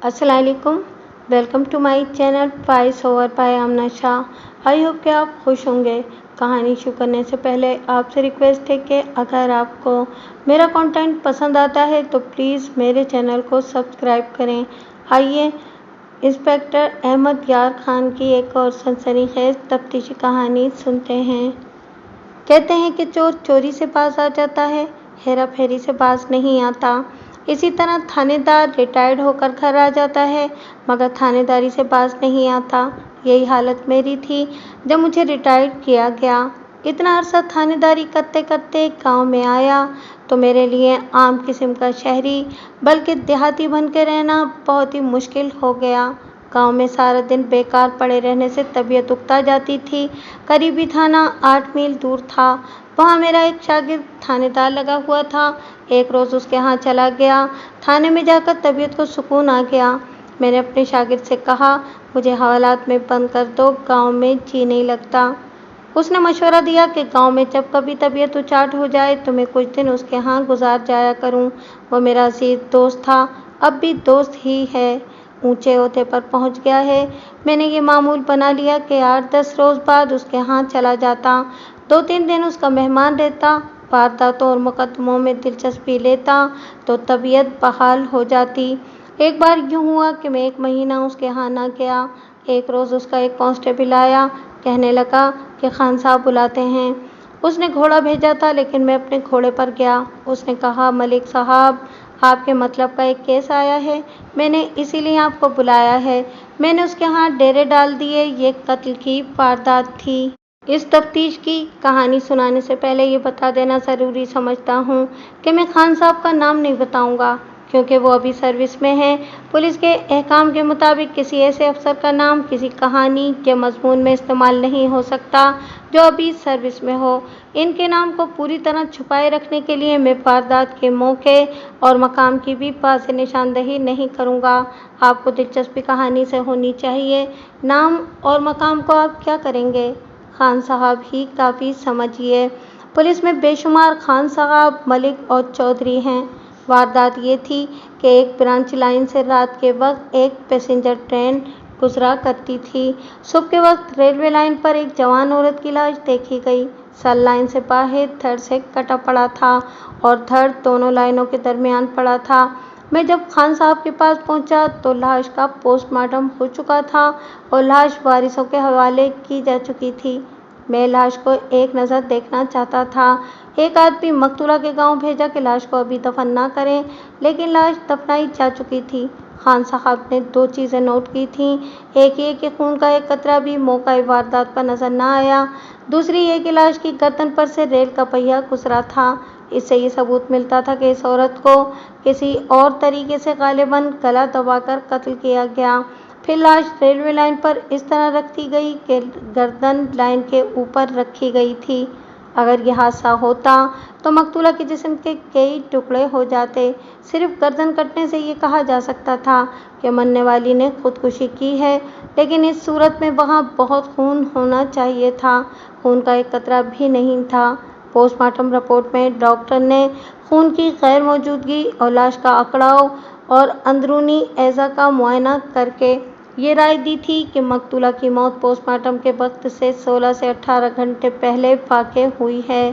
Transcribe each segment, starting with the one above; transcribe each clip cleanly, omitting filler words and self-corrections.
अस्सलाम वालेकुम। Welcome to my channel voice over by Amna Shah. I hope कि आप खुश होंगे। कहानी शुरू करने से पहले आपसे रिक्वेस्ट है कि अगर आपको मेरा कंटेंट पसंद आता है तो प्लीज़ मेरे चैनल को सब्सक्राइब करें। आइए इंस्पेक्टर अहमद यार खान की एक और सनसनीखेज तफ्तीशी कहानी सुनते हैं। कहते हैं कि चोर चोरी से बाज आ जाता है, हेरा फेरी से बाज नहीं आता। इसी तरह थानेदार रिटायर्ड होकर घर आ जाता है, मगर थानेदारी से बाज नहीं आता। यही हालत मेरी थी जब मुझे रिटायर्ड किया गया। इतना अरसा थानेदारी करते करते गांव में आया तो मेरे लिए आम किस्म का शहरी बल्कि देहाती बन के रहना बहुत ही मुश्किल हो गया। गांव में सारा दिन बेकार पड़े रहने से तबीयत उकता जाती थी। करीबी थाना 8 मील दूर था। वहाँ मेरा एक शागिर्द थानेदार लगा हुआ था। एक रोज़ उसके यहाँ चला गया। थाने में जाकर तबीयत को सुकून आ गया। मैंने अपने शागिर्द से कहा, मुझे हवालात में बंद कर दो, गांव में जी नहीं लगता। उसने मशवरा दिया कि गांव में जब कभी तबीयत उचाट हो जाए तो मैं कुछ दिन उसके यहाँ गुजार जाया करूं। वो मेरा अजीज दोस्त था, अब भी दोस्त ही है। ऊंचे ओहदे पर पहुंच गया है। मैंने ये मामूल बना लिया कि 8-10 रोज़ बाद उसके यहाँ चला जाता, 2-3 दिन उसका मेहमान रहता, वारदातों और मुकदमों में दिलचस्पी लेता तो तबीयत बहाल हो जाती। एक बार यूँ हुआ कि मैं 1 महीना उसके यहाँ ना गया। एक रोज़ उसका एक कांस्टेबल आया, कहने लगा कि खान साहब बुलाते हैं। उसने घोड़ा भेजा था लेकिन मैं अपने घोड़े पर गया। उसने कहा, मलिक साहब आपके मतलब का एक केस आया है, मैंने इसीलिए आपको बुलाया है। मैंने उसके यहाँ डेरे डाल दिए। ये कत्ल की वारदात थी। इस तफ्तीश की कहानी सुनाने से पहले ये बता देना ज़रूरी समझता हूँ कि मैं खान साहब का नाम नहीं बताऊँगा क्योंकि वो अभी सर्विस में है। पुलिस के अहकाम के मुताबिक किसी ऐसे अफसर का नाम किसी कहानी के मजमून में इस्तेमाल नहीं हो सकता जो अभी सर्विस में हो। इनके नाम को पूरी तरह छुपाए रखने के लिए मैं वारदात के मौके और मकाम की भी वाज़ेह निशानदही नहीं करूँगा। आपको दिलचस्पी कहानी से होनी चाहिए। नाम और मकाम को आप क्या करेंगे? खान साहब ही काफ़ी समझिए। पुलिस में बेशुमार खान साहब, मलिक और चौधरी हैं। वारदात ये थी कि एक ब्रांच लाइन से रात के वक्त एक पैसेंजर ट्रेन गुजरा करती थी। सुबह के वक्त रेलवे लाइन पर एक जवान औरत की लाश देखी गई। सर लाइन से बाहर धड़ से कटा पड़ा था और धड़ दोनों लाइनों के दरमियान पड़ा था। मैं जब खान साहब के पास पहुंचा तो लाश का पोस्टमार्टम हो चुका था और लाश वारिसों के हवाले की जा चुकी थी। मैं लाश को एक नज़र देखना चाहता था। एक आदमी मकतूला के गांव भेजा कि लाश को अभी दफन ना करें, लेकिन लाश दफनाई जा चुकी थी। खान साहब ने 2 चीज़ें नोट की थीं। एक ये कि खून का एक कतरा भी मौका वारदात पर नजर ना आया। दूसरी ये कि लाश की गर्दन पर से रेल का पहिया गुजरा था। इससे ये सबूत मिलता था कि इस औरत को किसी और तरीके से गालिबन गला दबाकर कत्ल किया गया। फिर लाश रेलवे लाइन पर इस तरह रख दी गई कि गर्दन लाइन के ऊपर रखी गई थी। अगर यह हादसा होता तो मकतूला के जिस्म के कई टुकड़े हो जाते। सिर्फ गर्दन कटने से ये कहा जा सकता था कि मरने वाली ने खुदकुशी की है, लेकिन इस सूरत में वहाँ बहुत खून होना चाहिए था। खून का एक कतरा भी नहीं था। पोस्टमार्टम रिपोर्ट में डॉक्टर ने खून की गैर मौजूदगी और लाश का अकड़ाव और अंदरूनी एज़ा का मुआयना करके ये राय दी थी कि मकतूला की मौत पोस्टमार्टम के वक्त से 16 से 18 घंटे पहले वाक़ हुई है।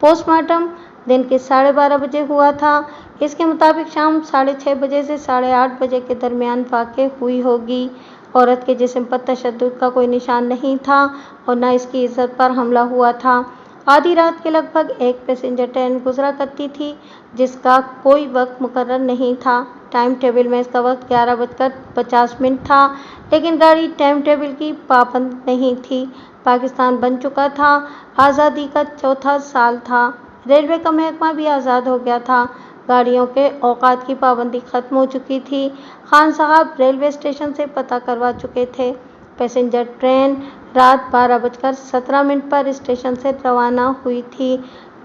पोस्टमार्टम दिन के 12:30 बजे हुआ था। इसके मुताबिक शाम 6:30 बजे से 8:30 बजे के दरमियान वाक़ हुई होगी। औरत के जिस्म पर तशद्दुद का कोई निशान नहीं था और न इसकी इज्जत पर हमला हुआ था। आधी रात के लगभग एक पैसेंजर ट्रेन गुजरा करती थी जिसका कोई वक्त मुकर्रर नहीं था। टाइम टेबल में इसका वक्त 11:50 था, लेकिन गाड़ी टाइम टेबल की पाबंद नहीं थी। पाकिस्तान बन चुका था। आज़ादी का 4था साल था। रेलवे का महकमा भी आज़ाद हो गया था। गाड़ियों के औकात की पाबंदी ख़त्म हो चुकी थी। खान साहब रेलवे स्टेशन से पता करवा चुके थे। पैसेंजर ट्रेन रात 12:17 पर स्टेशन से रवाना हुई थी।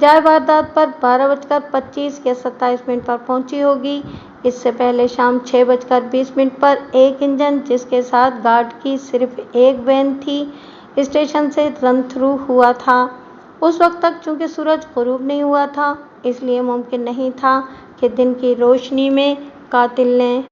जाए वारदात पर 12:25 या 27 पर पहुंची होगी। इससे पहले शाम 6:20 पर एक इंजन जिसके साथ गार्ड की सिर्फ एक वैन थी स्टेशन से रन थ्रू हुआ था। उस वक्त तक चूंकि सूरज गुरूब नहीं हुआ था, इसलिए मुमकिन नहीं था कि दिन की रोशनी में कातिल ने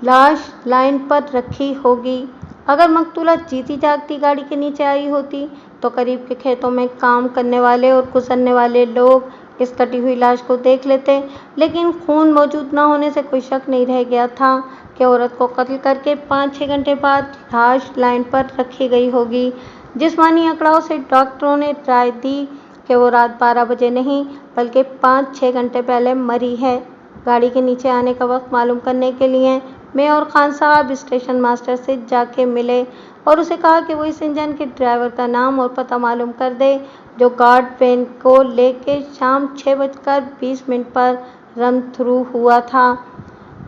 लाश लाइन पर रखी होगी। अगर मकतूला जीती जागती गाड़ी के नीचे आई होती तो करीब के खेतों में काम करने वाले और गुजरने वाले लोग इस कटी हुई लाश को देख लेते, लेकिन खून मौजूद न होने से कोई शक नहीं रह गया था कि औरत को कत्ल करके 5-6 घंटे बाद लाश लाइन पर रखी गई होगी। जिस्मानी आंकड़ों से डॉक्टरों ने राय दी कि वो रात 12 बजे नहीं बल्कि 5-6 घंटे पहले मरी है। गाड़ी के नीचे आने का वक्त मालूम करने के लिए मैं और खान साहब स्टेशन मास्टर से जाके मिले और उसे कहा कि वो इस इंजन के ड्राइवर का नाम और पता मालूम कर दे जो गार्ड पेन को लेके शाम 6:20 पर रन थ्रू हुआ था।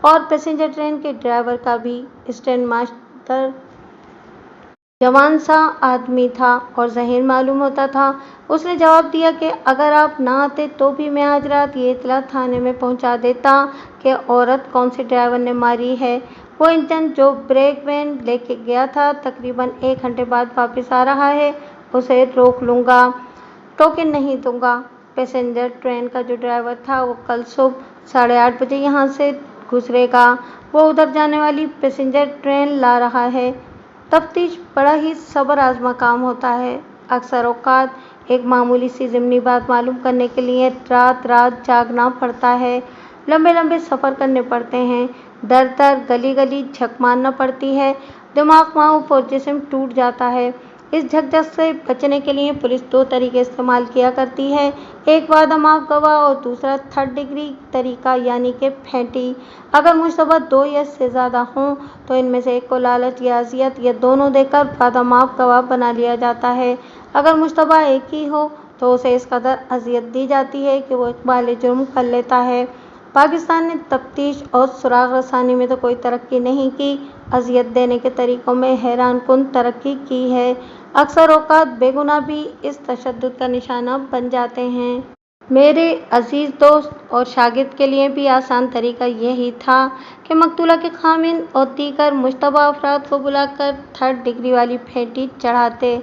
और पैसेंजर ट्रेन के ड्राइवर का भी स्टेशन मास्टर जवान सा आदमी था और ज़हीर मालूम होता था। उसने जवाब दिया कि अगर आप ना आते तो भी मैं आज रात ये इत्तला थाने में पहुंचा देता कि औरत कौन से ड्राइवर ने मारी है। वो इंजन जो ब्रेक वैन लेके गया था तकरीबन 1 घंटे बाद वापस आ रहा है, उसे रोक लूँगा, टोकन नहीं दूंगा। पैसेंजर ट्रेन का जो ड्राइवर था वो कल सुबह 8:30 बजे यहाँ से गुजरेगा। वो उधर जाने वाली पैसेंजर ट्रेन ला रहा है। तफ्तीश बड़ा ही सब्र आजमा काम होता है। अक्सर औकात एक मामूली सी ज़िमनी बात मालूम करने के लिए रात रात जागना पड़ता है, लंबे लंबे सफ़र करने पड़ते हैं, दर दर गली गली झक मारना पड़ती है, दिमाग माऊफ और जिस्म टूट जाता है। इस झकझक से बचने के लिए पुलिस 2 तरीके इस्तेमाल किया करती है, एक वादमाफ गवाह और दूसरा 3rd डिग्री तरीका यानी कि फेंटी। अगर मुशतबा 2 या इससे ज़्यादा हों तो इनमें से एक को लालच या अजियत या दोनों देकर वादमाफ गवाह बना लिया जाता है। अगर मुशतबा एक ही हो तो उसे इस कदर अजियत दी जाती है कि वो इकबाल जुर्म कर लेता है। पाकिस्तान ने तफ्तीश और सुराग रसानी में तो कोई तरक्की नहीं की, अजियत देने के तरीक़ों में हैरानकुन तरक्की की है। अक्सर औकात बेगुनाह भी इस तशद्दुद का निशाना बन जाते हैं। मेरे अजीज़ दोस्त और शागिर्द के लिए भी आसान तरीका यही था कि मकतूला के खामिन और दीगर मुश्तबा अफराद को बुलाकर 3rd डिग्री वाली फेंटी चढ़ाते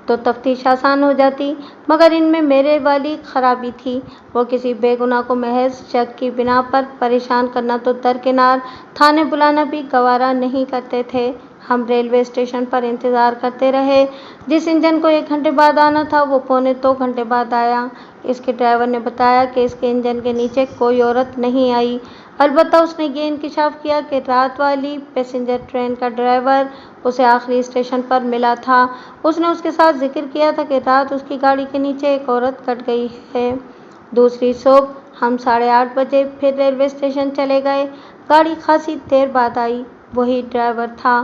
तो तफ्तीश आसान हो जाती, मगर इनमें मेरे वाली खराबी थी। वो किसी बेगुनाह को महज शक की बिना पर परेशान करना तो दरकिनार, थाने बुलाना भी गवारा नहीं करते थे। हम रेलवे स्टेशन पर इंतज़ार करते रहे। जिस इंजन को 1 घंटे बाद आना था वो 1.25 घंटे बाद आया। इसके ड्राइवर ने बताया कि इसके इंजन के नीचे कोई औरत नहीं आई। अलबत्ता उसने ये इंकिशाफ किया कि रात वाली पैसेंजर ट्रेन का ड्राइवर उसे आखिरी स्टेशन पर मिला था। उसने उसके साथ जिक्र किया था कि रात उसकी गाड़ी के नीचे एक औरत कट गई है। दूसरी सुबह हम 8:30 बजे फिर रेलवे स्टेशन चले गए। गाड़ी खासी देर बाद आई। वही ड्राइवर था।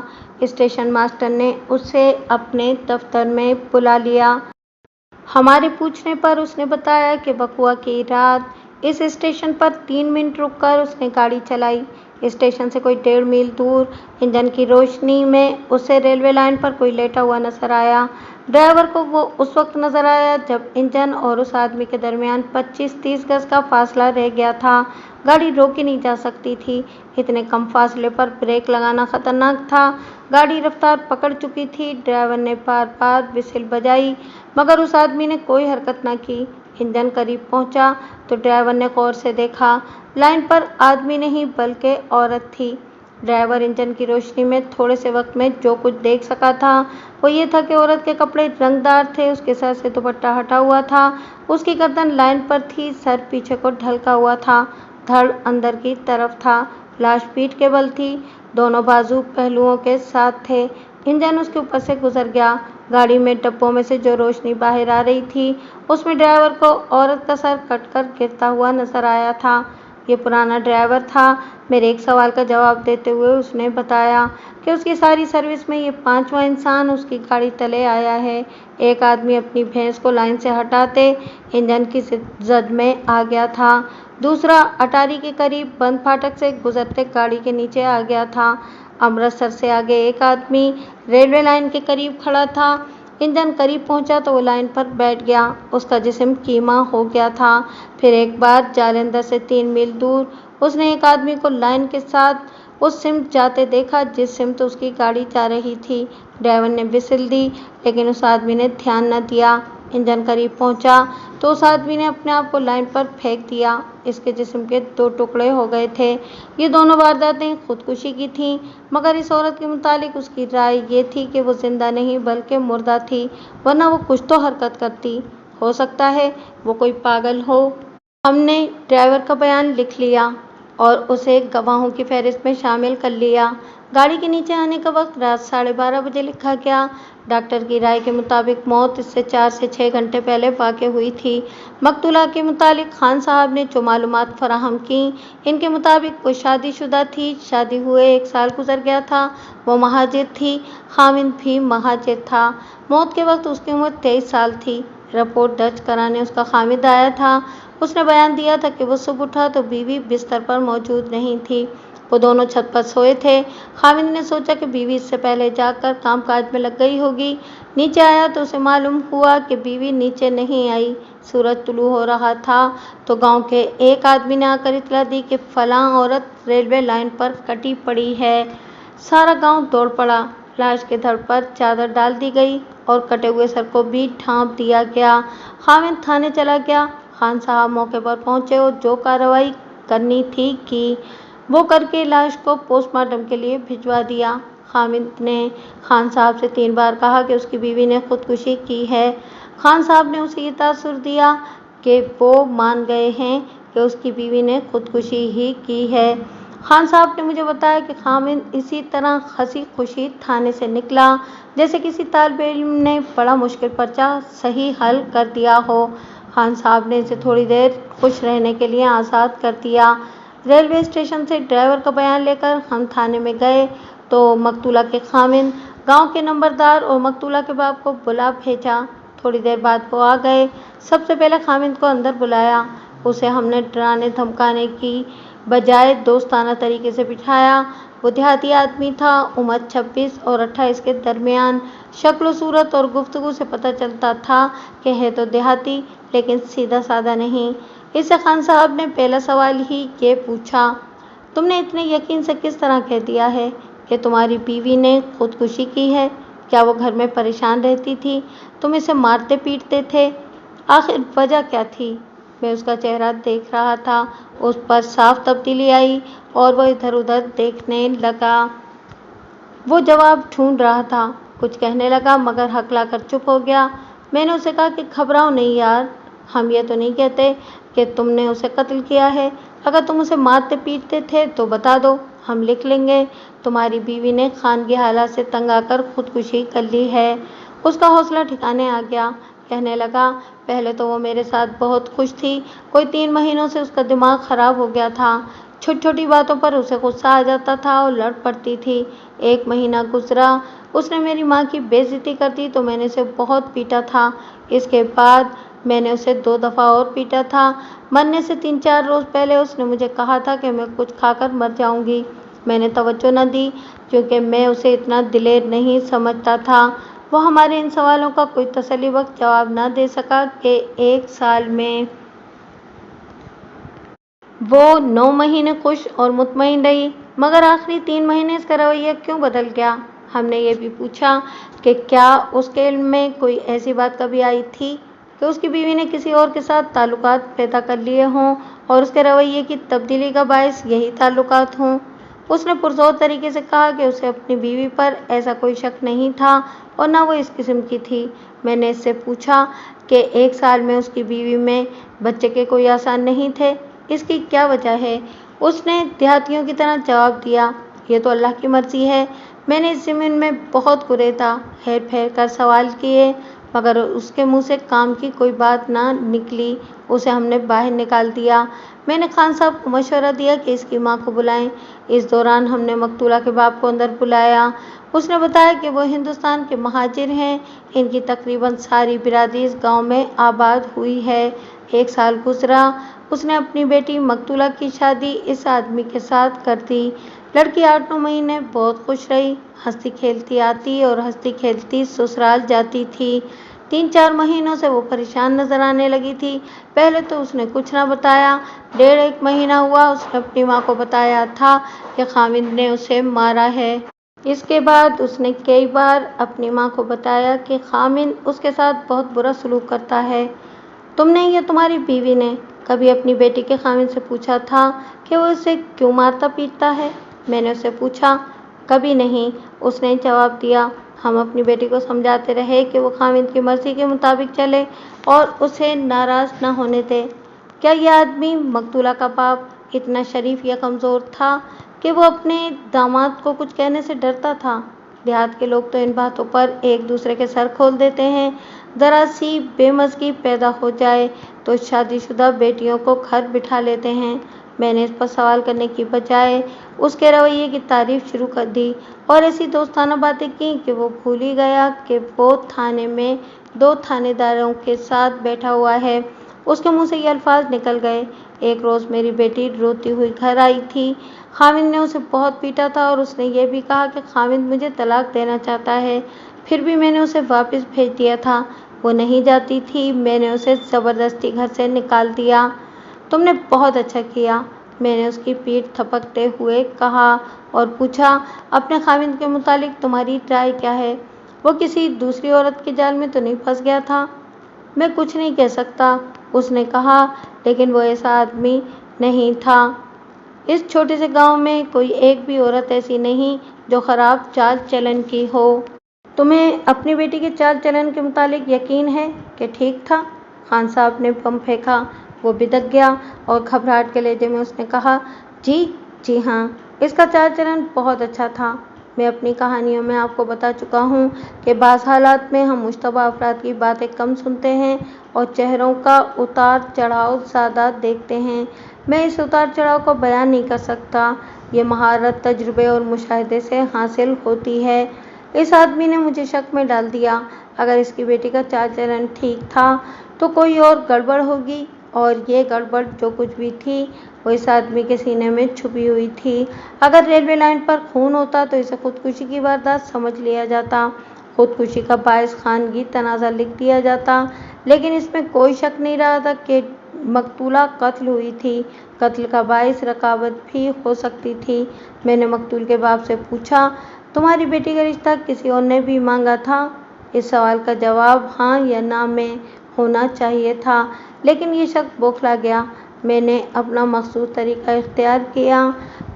स्टेशन मास्टर ने उसे अपने दफ्तर में बुला लिया। हमारे पूछने पर उसने बताया कि बकुआ की रात इस स्टेशन पर 3 मिनट रुककर उसने गाड़ी चलाई। स्टेशन से कोई 1.5 मील दूर इंजन की रोशनी में उसे रेलवे लाइन पर कोई लेटा हुआ नजर आया। ड्राइवर को वो उस वक्त नजर आया जब इंजन और उस आदमी के दरमियान 25-30 गज का फासला रह गया था। गाड़ी रोकी नहीं जा सकती थी। इतने कम फासले पर ब्रेक लगाना खतरनाक था। गाड़ी रफ्तार पकड़ चुकी थी। ड्राइवर ने बार बार विसिल बजाई मगर उस आदमी ने कोई हरकत न की। इंजन करीब पहुंचा तो ड्राइवर ने गौर से देखा। लाइन पर आदमी नहीं बल्कि औरत थी। ड्राइवर इंजन की रोशनी में थोड़े से वक्त में जो कुछ देख सका था वो ये था कि औरत के कपड़े रंगदार थे, उसके सर से दुपट्टा हटा हुआ था, उसकी गर्दन लाइन पर थी, सर पीछे को ढलका हुआ था, धड़ अंदर की तरफ था, लाश पीठ के बल थी, दोनों बाजू पहलुओं के साथ थे। इंजन उसके ऊपर से गुजर गया। गाड़ी में डब्बों में से जो रोशनी बाहर आ रही थी उसमें ड्राइवर को औरत का सर कटकर गिरता हुआ नजर आया था। ये पुराना ड्राइवर था। मेरे एक सवाल का जवाब देते हुए उसने बताया कि उसकी सारी सर्विस में ये 5वां इंसान उसकी गाड़ी तले आया है। एक आदमी अपनी भैंस को लाइन से हटाते इंजन की जद में आ गया था। दूसरा अटारी के करीब बंद फाटक से गुजरते गाड़ी के नीचे आ गया था। अमृतसर से आगे एक आदमी रेलवे लाइन के करीब खड़ा था। इंजन करीब पहुंचा तो वो लाइन पर बैठ गया। उसका जिस्म कीमा हो गया था। फिर एक बार जालंधर से 3 मील दूर उसने एक आदमी को लाइन के साथ उस सिमत जाते देखा जिस सिमत उसकी गाड़ी जा रही थी। ड्राइवर ने विसिल दी लेकिन उस आदमी ने ध्यान न दिया। इंजन करीब पहुंचा तो उस आदमी ने अपने आप को लाइन पर फेंक दिया। इसके जिस्म के 2 टुकड़े हो गए थे। ये दोनों वारदातें खुदकुशी की थीं, मगर इस औरत के मुतालिक उसकी राय ये थी कि वो जिंदा नहीं बल्कि मुर्दा थी, वरना वो कुछ तो हरकत करती। हो सकता है वो कोई पागल हो। हमने ड्राइवर का बयान लिख लिया और उसे गवाहों की फहरिस्त में शामिल कर लिया। गाड़ी के नीचे आने का वक्त रात 12:30 बजे लिखा गया। डॉक्टर की राय के मुताबिक मौत इससे 4 से 6 घंटे पहले वाक़ हुई थी। मकतूला के मुतालिक खान साहब ने जो मालूमात फराहम की, इनके मुताबिक वो शादीशुदा थी। शादी हुए 1 साल गुजर गया था। वो महाजिर थी। खामिद भी महाजिर था। मौत के वक्त उसकी उम्र 23 साल थी। रिपोर्ट दर्ज कराने उसका खामिद आया था। उसने बयान दिया था कि वो सुबह उठा तो बीवी बिस्तर पर मौजूद नहीं थी। वो दोनों छत पर सोए थे। खामिद ने सोचा कि बीवी इससे पहले जाकर कामकाज में लग गई होगी। नीचे आया तो उसे मालूम हुआ कि बीवी नीचे नहीं आई। सूरज तुलू हो रहा था तो गांव के एक आदमी ने आकर इतला दी कि फलां औरत रेलवे लाइन पर कटी पड़ी है। सारा गांव दौड़ पड़ा। लाश के धड़ पर चादर डाल दी गई और कटे हुए सर को भी ढांप दिया गया। खामिद थाने चला गया। खान साहब मौके पर पहुंचे और जो कार्रवाई करनी थी की। वो करके लाश को पोस्टमार्टम के लिए भिजवा दिया। खामिद ने खान साहब से 3 बार कहा कि उसकी बीवी ने खुदकुशी की है। खान साहब ने उसे ये तासुर दिया कि वो मान गए हैं कि उसकी बीवी ने खुदकुशी ही की है। खान साहब ने मुझे बताया कि खामिद इसी तरह हंसी खुशी थाने से निकला जैसे किसी तालिब इल्म ने बड़ा मुश्किल पर्चा सही हल कर दिया हो। खान साहब ने इसे थोड़ी देर खुश रहने के लिए आज़ाद कर दिया। रेलवे स्टेशन से ड्राइवर का बयान लेकर हम थाने में गए तो मकतूला के खामिद, गांव के नंबरदार और मकतूला के बाप को बुला भेजा। थोड़ी देर बाद वो आ गए। सबसे पहले खामिद को अंदर बुलाया। उसे हमने डराने धमकाने की बजाय दोस्ताना तरीके से बिठाया। वो देहाती आदमी था। उम्र 26 और 28 के दरमियान। शक्ल सूरत और गुफ्तगू से पता चलता था कि है तो देहाती, लेकिन सीधा साधा नहीं। इससे खान साहब ने पहला सवाल ही ये पूछा, तुमने इतने यकीन से किस तरह कह दिया है कि तुम्हारी बीवी ने खुदकुशी की है? क्या वो घर में परेशान रहती थी? तुम इसे मारते पीटते थे? आखिर वजह क्या थी? मैं उसका चेहरा देख रहा था। उस पर साफ तब्दीली आई और वो इधर उधर देखने लगा। वो जवाब ढूंढ रहा था। कुछ कहने लगा मगर हकलाकर चुप हो गया। मैंने उसे कहा कि घबराओ नहीं यार, हम ये तो नहीं कहते कि तुमने उसे कत्ल किया है। अगर तुम उसे मारते पीटते थे तो बता दो, हम लिख लेंगे। तुम्हारी बीवी ने खानगी हालात से तंग आकर खुदकुशी कर ली है। उसका हौसला ठिकाने आ गया। कहने लगा, पहले तो वो मेरे साथ बहुत खुश थी। कोई 3 महीनों से उसका दिमाग खराब हो गया था। छोटी छोटी बातों पर उसे गुस्सा आ जाता था और लड़ पड़ती थी। 1 महीना गुजरा, उसने मेरी माँ की बेइज्जती कर दी तो मैंने उसे बहुत पीटा था। इसके बाद मैंने उसे 2 दफ़ा और पीटा था। मरने से 3-4 रोज़ पहले उसने मुझे कहा था कि मैं कुछ खाकर मर जाऊंगी। मैंने तवज्जो न दी क्योंकि मैं उसे इतना दिलेर नहीं समझता था। वो हमारे इन सवालों का कोई तसल्ली बख्श जवाब न दे सका कि 1 साल में वो 9 महीने खुश और मुतमईन रही, मगर आखिरी 3 महीने इसका रवैया क्यों बदल गया? हमने ये भी पूछा कि क्या उसके इल्म में कोई ऐसी बात कभी आई थी कि उसकी बीवी ने किसी और के साथ ताल्लुकात पैदा कर लिए हों और उसके रवैये की तब्दीली का बायस यही ताल्लुकात हों। उसने पुरजोर तरीके से कहा कि उसे अपनी बीवी पर ऐसा कोई शक नहीं था और न वो इस किस्म की थी। मैंने इससे पूछा कि 1 साल में उसकी बीवी में बच्चे के कोई आसार नहीं थे, इसकी क्या वजह है? उसने देहातियों की तरह जवाब दिया, ये तो अल्लाह की मर्जी है। मैंने इस ज़मीन में बहुत कुरेदा, हेर फेर कर सवाल किए, मगर उसके मुंह से काम की कोई बात ना निकली। उसे हमने बाहर निकाल दिया। मैंने खान साहब को मशवरा दिया कि इसकी माँ को बुलाएं। इस दौरान हमने मकतूला के बाप को अंदर बुलाया। उसने बताया कि वो हिंदुस्तान के महाजिर हैं। इनकी तकरीबन सारी बिरादरी इस गांव में आबाद हुई है। 1 साल गुजरा। उसने अपनी बेटी मकतूला की शादी इस आदमी के साथ कर दी। लड़की 8-9 महीने बहुत खुश रही। हंसती खेलती आती और हंसती खेलती ससुराल जाती थी। 3-4 महीनों से वो परेशान नजर आने लगी थी। पहले तो उसने कुछ ना बताया। 1.5 महीना हुआ उसने अपनी माँ को बताया था कि खामिद ने उसे मारा है। इसके बाद उसने कई बार अपनी माँ को बताया कि खामिद उसके साथ बहुत बुरा सलूक करता है। तुमने या तुम्हारी बीवी ने कभी अपनी बेटी के खामिद से पूछा था कि वो उसे क्यों मारता पीटता है? मैंने उससे पूछा। कभी नहीं, उसने जवाब दिया। हम अपनी बेटी को समझाते रहे कि वो खामिद की मर्जी के मुताबिक चले और उसे नाराज न होने दे। क्या यह आदमी मकतूला का बाप इतना शरीफ या कमज़ोर था कि वो अपने दामाद को कुछ कहने से डरता था? देहात के लोग तो इन बातों पर एक दूसरे के सर खोल देते हैं। ज़रा सी बेमज़गी पैदा हो जाए तो शादीशुदा बेटियों को घर बिठा लेते हैं। मैंने इस पर सवाल करने की बजाय उसके रवैये की तारीफ शुरू कर दी और ऐसी दोस्ताना बातें की कि वो भूल ही गया कि वो थाने में 2 थानेदारों के साथ बैठा हुआ है। उसके मुंह से ये अल्फाज निकल गए। एक रोज़ मेरी बेटी रोती हुई घर आई थी। खामिद ने उसे बहुत पीटा था और उसने ये भी कहा कि खामिद मुझे तलाक देना चाहता है। फिर भी मैंने उसे वापस भेज दिया था। वो नहीं जाती थी। मैंने उसे ज़बरदस्ती घर से निकाल दिया। तुमने बहुत अच्छा किया, मैंने उसकी पीठ थपकते हुए कहा और पूछा, अपने खामिद के मुतालिक तुम्हारी राय क्या है? वो किसी दूसरी औरत के जाल में तो नहीं फंस गया था? मैं कुछ नहीं कह सकता, उसने कहा, लेकिन वो ऐसा आदमी नहीं था। इस छोटे से गांव में कोई एक भी औरत ऐसी नहीं जो ख़राब चाल चलन की हो। तुम्हें अपनी बेटी के चाल चलन के मुतालिक यकीन है कि ठीक था? खान साहब ने बम फेंका। वो बिदक गया और घबराहट के लहजे में उसने कहा, जी हाँ, इसका चाल चलन बहुत अच्छा था। मैं अपनी कहानियों में आपको बता चुका हूँ कि बाज़ हालात में हम मुश्तबा अफराद की बातें कम सुनते हैं और चेहरों का उतार चढ़ाव ज़्यादा देखते हैं। मैं इस उतार चढ़ाव को बयान नहीं कर सकता। ये महारत तजुर्बे और मुशाहिदे से हासिल होती है। इस आदमी ने मुझे शक में डाल दिया। अगर इसकी बेटी का चाल चलन ठीक था तो कोई और गड़बड़ होगी, और ये गड़बड़ जो कुछ भी थी वो इस आदमी के सीने में छुपी हुई थी। अगर रेलवे लाइन पर खून होता तो इसे खुदकुशी की वारदात समझ लिया जाता। खुदकुशी का बायस खानगी तनाज़ा लिख दिया जाता। लेकिन इसमें कोई शक नहीं रहा था कि मकतूला कत्ल हुई थी। कत्ल का बायस रकाबत भी हो सकती थी। मैंने मकतूल के बाप से पूछा, तुम्हारी बेटी का रिश्ता किसी और ने भी मांगा था? इस सवाल का जवाब हाँ या ना में होना चाहिए था, लेकिन ये शक बौखला गया। मैंने अपना मखसूस तरीका इख्तियार किया।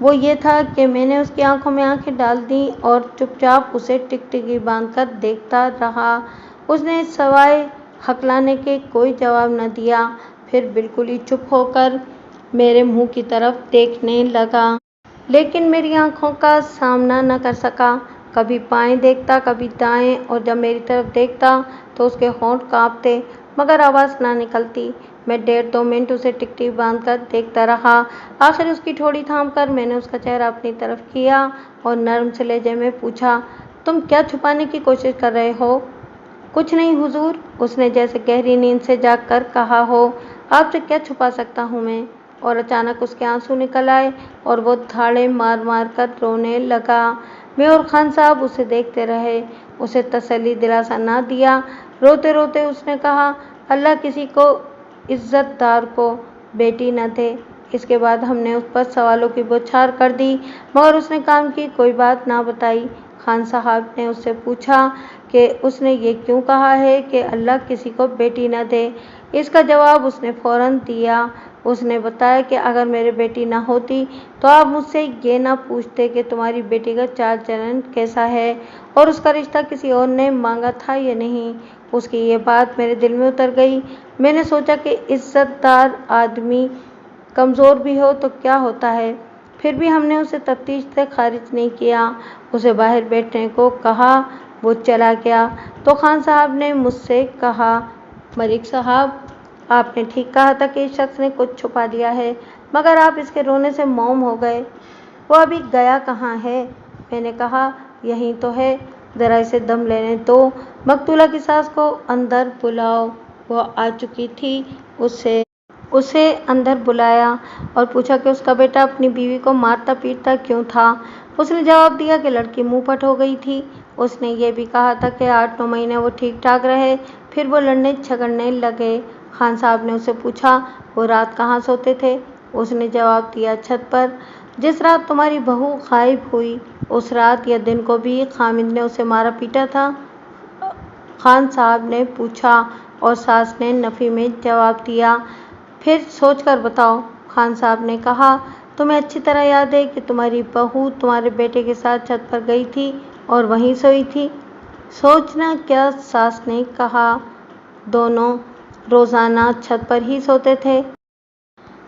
वो ये था कि मैंने उसकी आंखों में आंखें डाल दी और चुपचाप उसे टिकटिकी बांधकर देखता रहा। उसने सवाए हकलाने के कोई जवाब न दिया। फिर बिल्कुल ही चुप होकर मेरे मुंह की तरफ देखने लगा, लेकिन मेरी आंखों का सामना न कर सका। कभी बाएं देखता, कभी दाएं, और जब मेरी तरफ देखता तो उसके होंठ कांपते मगर आवाज़ ना निकलती। मैं 1.5-2 मिनट उसे टिकटिकी बांधकर देखता रहा। आखिर उसकी ठोड़ी थामकर मैंने उसका चेहरा अपनी तरफ किया और नर्म से लहजे में पूछा, तुम क्या छुपाने की कोशिश कर रहे हो? कुछ नहीं हुजूर, उसने जैसे गहरी नींद से जागकर कहा हो। आपसे क्या छुपा सकता हूँ मैं? और अचानक उसके आंसू निकल आए और वो धाड़े मार मार कर रोने लगा। मैं और खान साहब उसे देखते रहे। उसे तसल्ली दिलासा ना दिया। रोते रोते उसने कहा, अल्लाह किसी को इज्जतदार को बेटी न दे। इसके बाद हमने उस पर सवालों की बौछार कर दी, मगर उसने काम की कोई बात ना बताई। खान साहब ने उससे पूछा कि उसने ये क्यों कहा है कि अल्लाह किसी को बेटी न दे। इसका जवाब उसने फ़ौरन दिया। उसने बताया कि अगर मेरी बेटी न होती तो आप मुझसे ये ना पूछते कि तुम्हारी बेटी का चाल चलन कैसा है और उसका रिश्ता किसी और ने मांगा था या नहीं। उसकी ये बात मेरे दिल में उतर गई। मैंने सोचा कि इज्जतदार आदमी कमज़ोर भी हो तो क्या होता है। फिर भी हमने उसे तफ्तीश से खारिज नहीं किया। उसे बाहर बैठने को कहा। वो चला गया तो खान साहब ने मुझसे कहा, मलिक साहब, आपने ठीक कहा था कि इस शख्स ने कुछ छुपा दिया है, मगर आप इसके रोने से मौन हो गए। वो अभी गया कहाँ है? मैंने कहा, यहीं तो है, ज़रा इसे दम लेने दो। मकतूला की सास को अंदर बुलाओ। वो आ चुकी थी। उसे अंदर बुलाया और पूछा कि उसका बेटा अपनी बीवी को मारता पीटता क्यों था। उसने जवाब दिया कि लड़की मुंह फट हो गई थी। उसने ये भी कहा था कि 8-9 महीने वो ठीक ठाक रहे, फिर वो लड़ने झगड़ने लगे। खान साहब ने उससे पूछा, वो रात कहाँ सोते थे? उसने जवाब दिया, छत पर। जिस रात तुम्हारी बहू गायब हुई उस रात या दिन को भी हामिद ने उसे मारा पीटा था? खान साहब ने पूछा और सास ने नफी में जवाब दिया। फिर सोचकर बताओ, खान साहब ने कहा। तुम्हें अच्छी तरह याद है कि तुम्हारी बहू तुम्हारे बेटे के साथ छत पर गई थी और वहीं सोई थी? सोचना क्या, सास ने कहा। दोनों रोजाना छत पर ही सोते थे।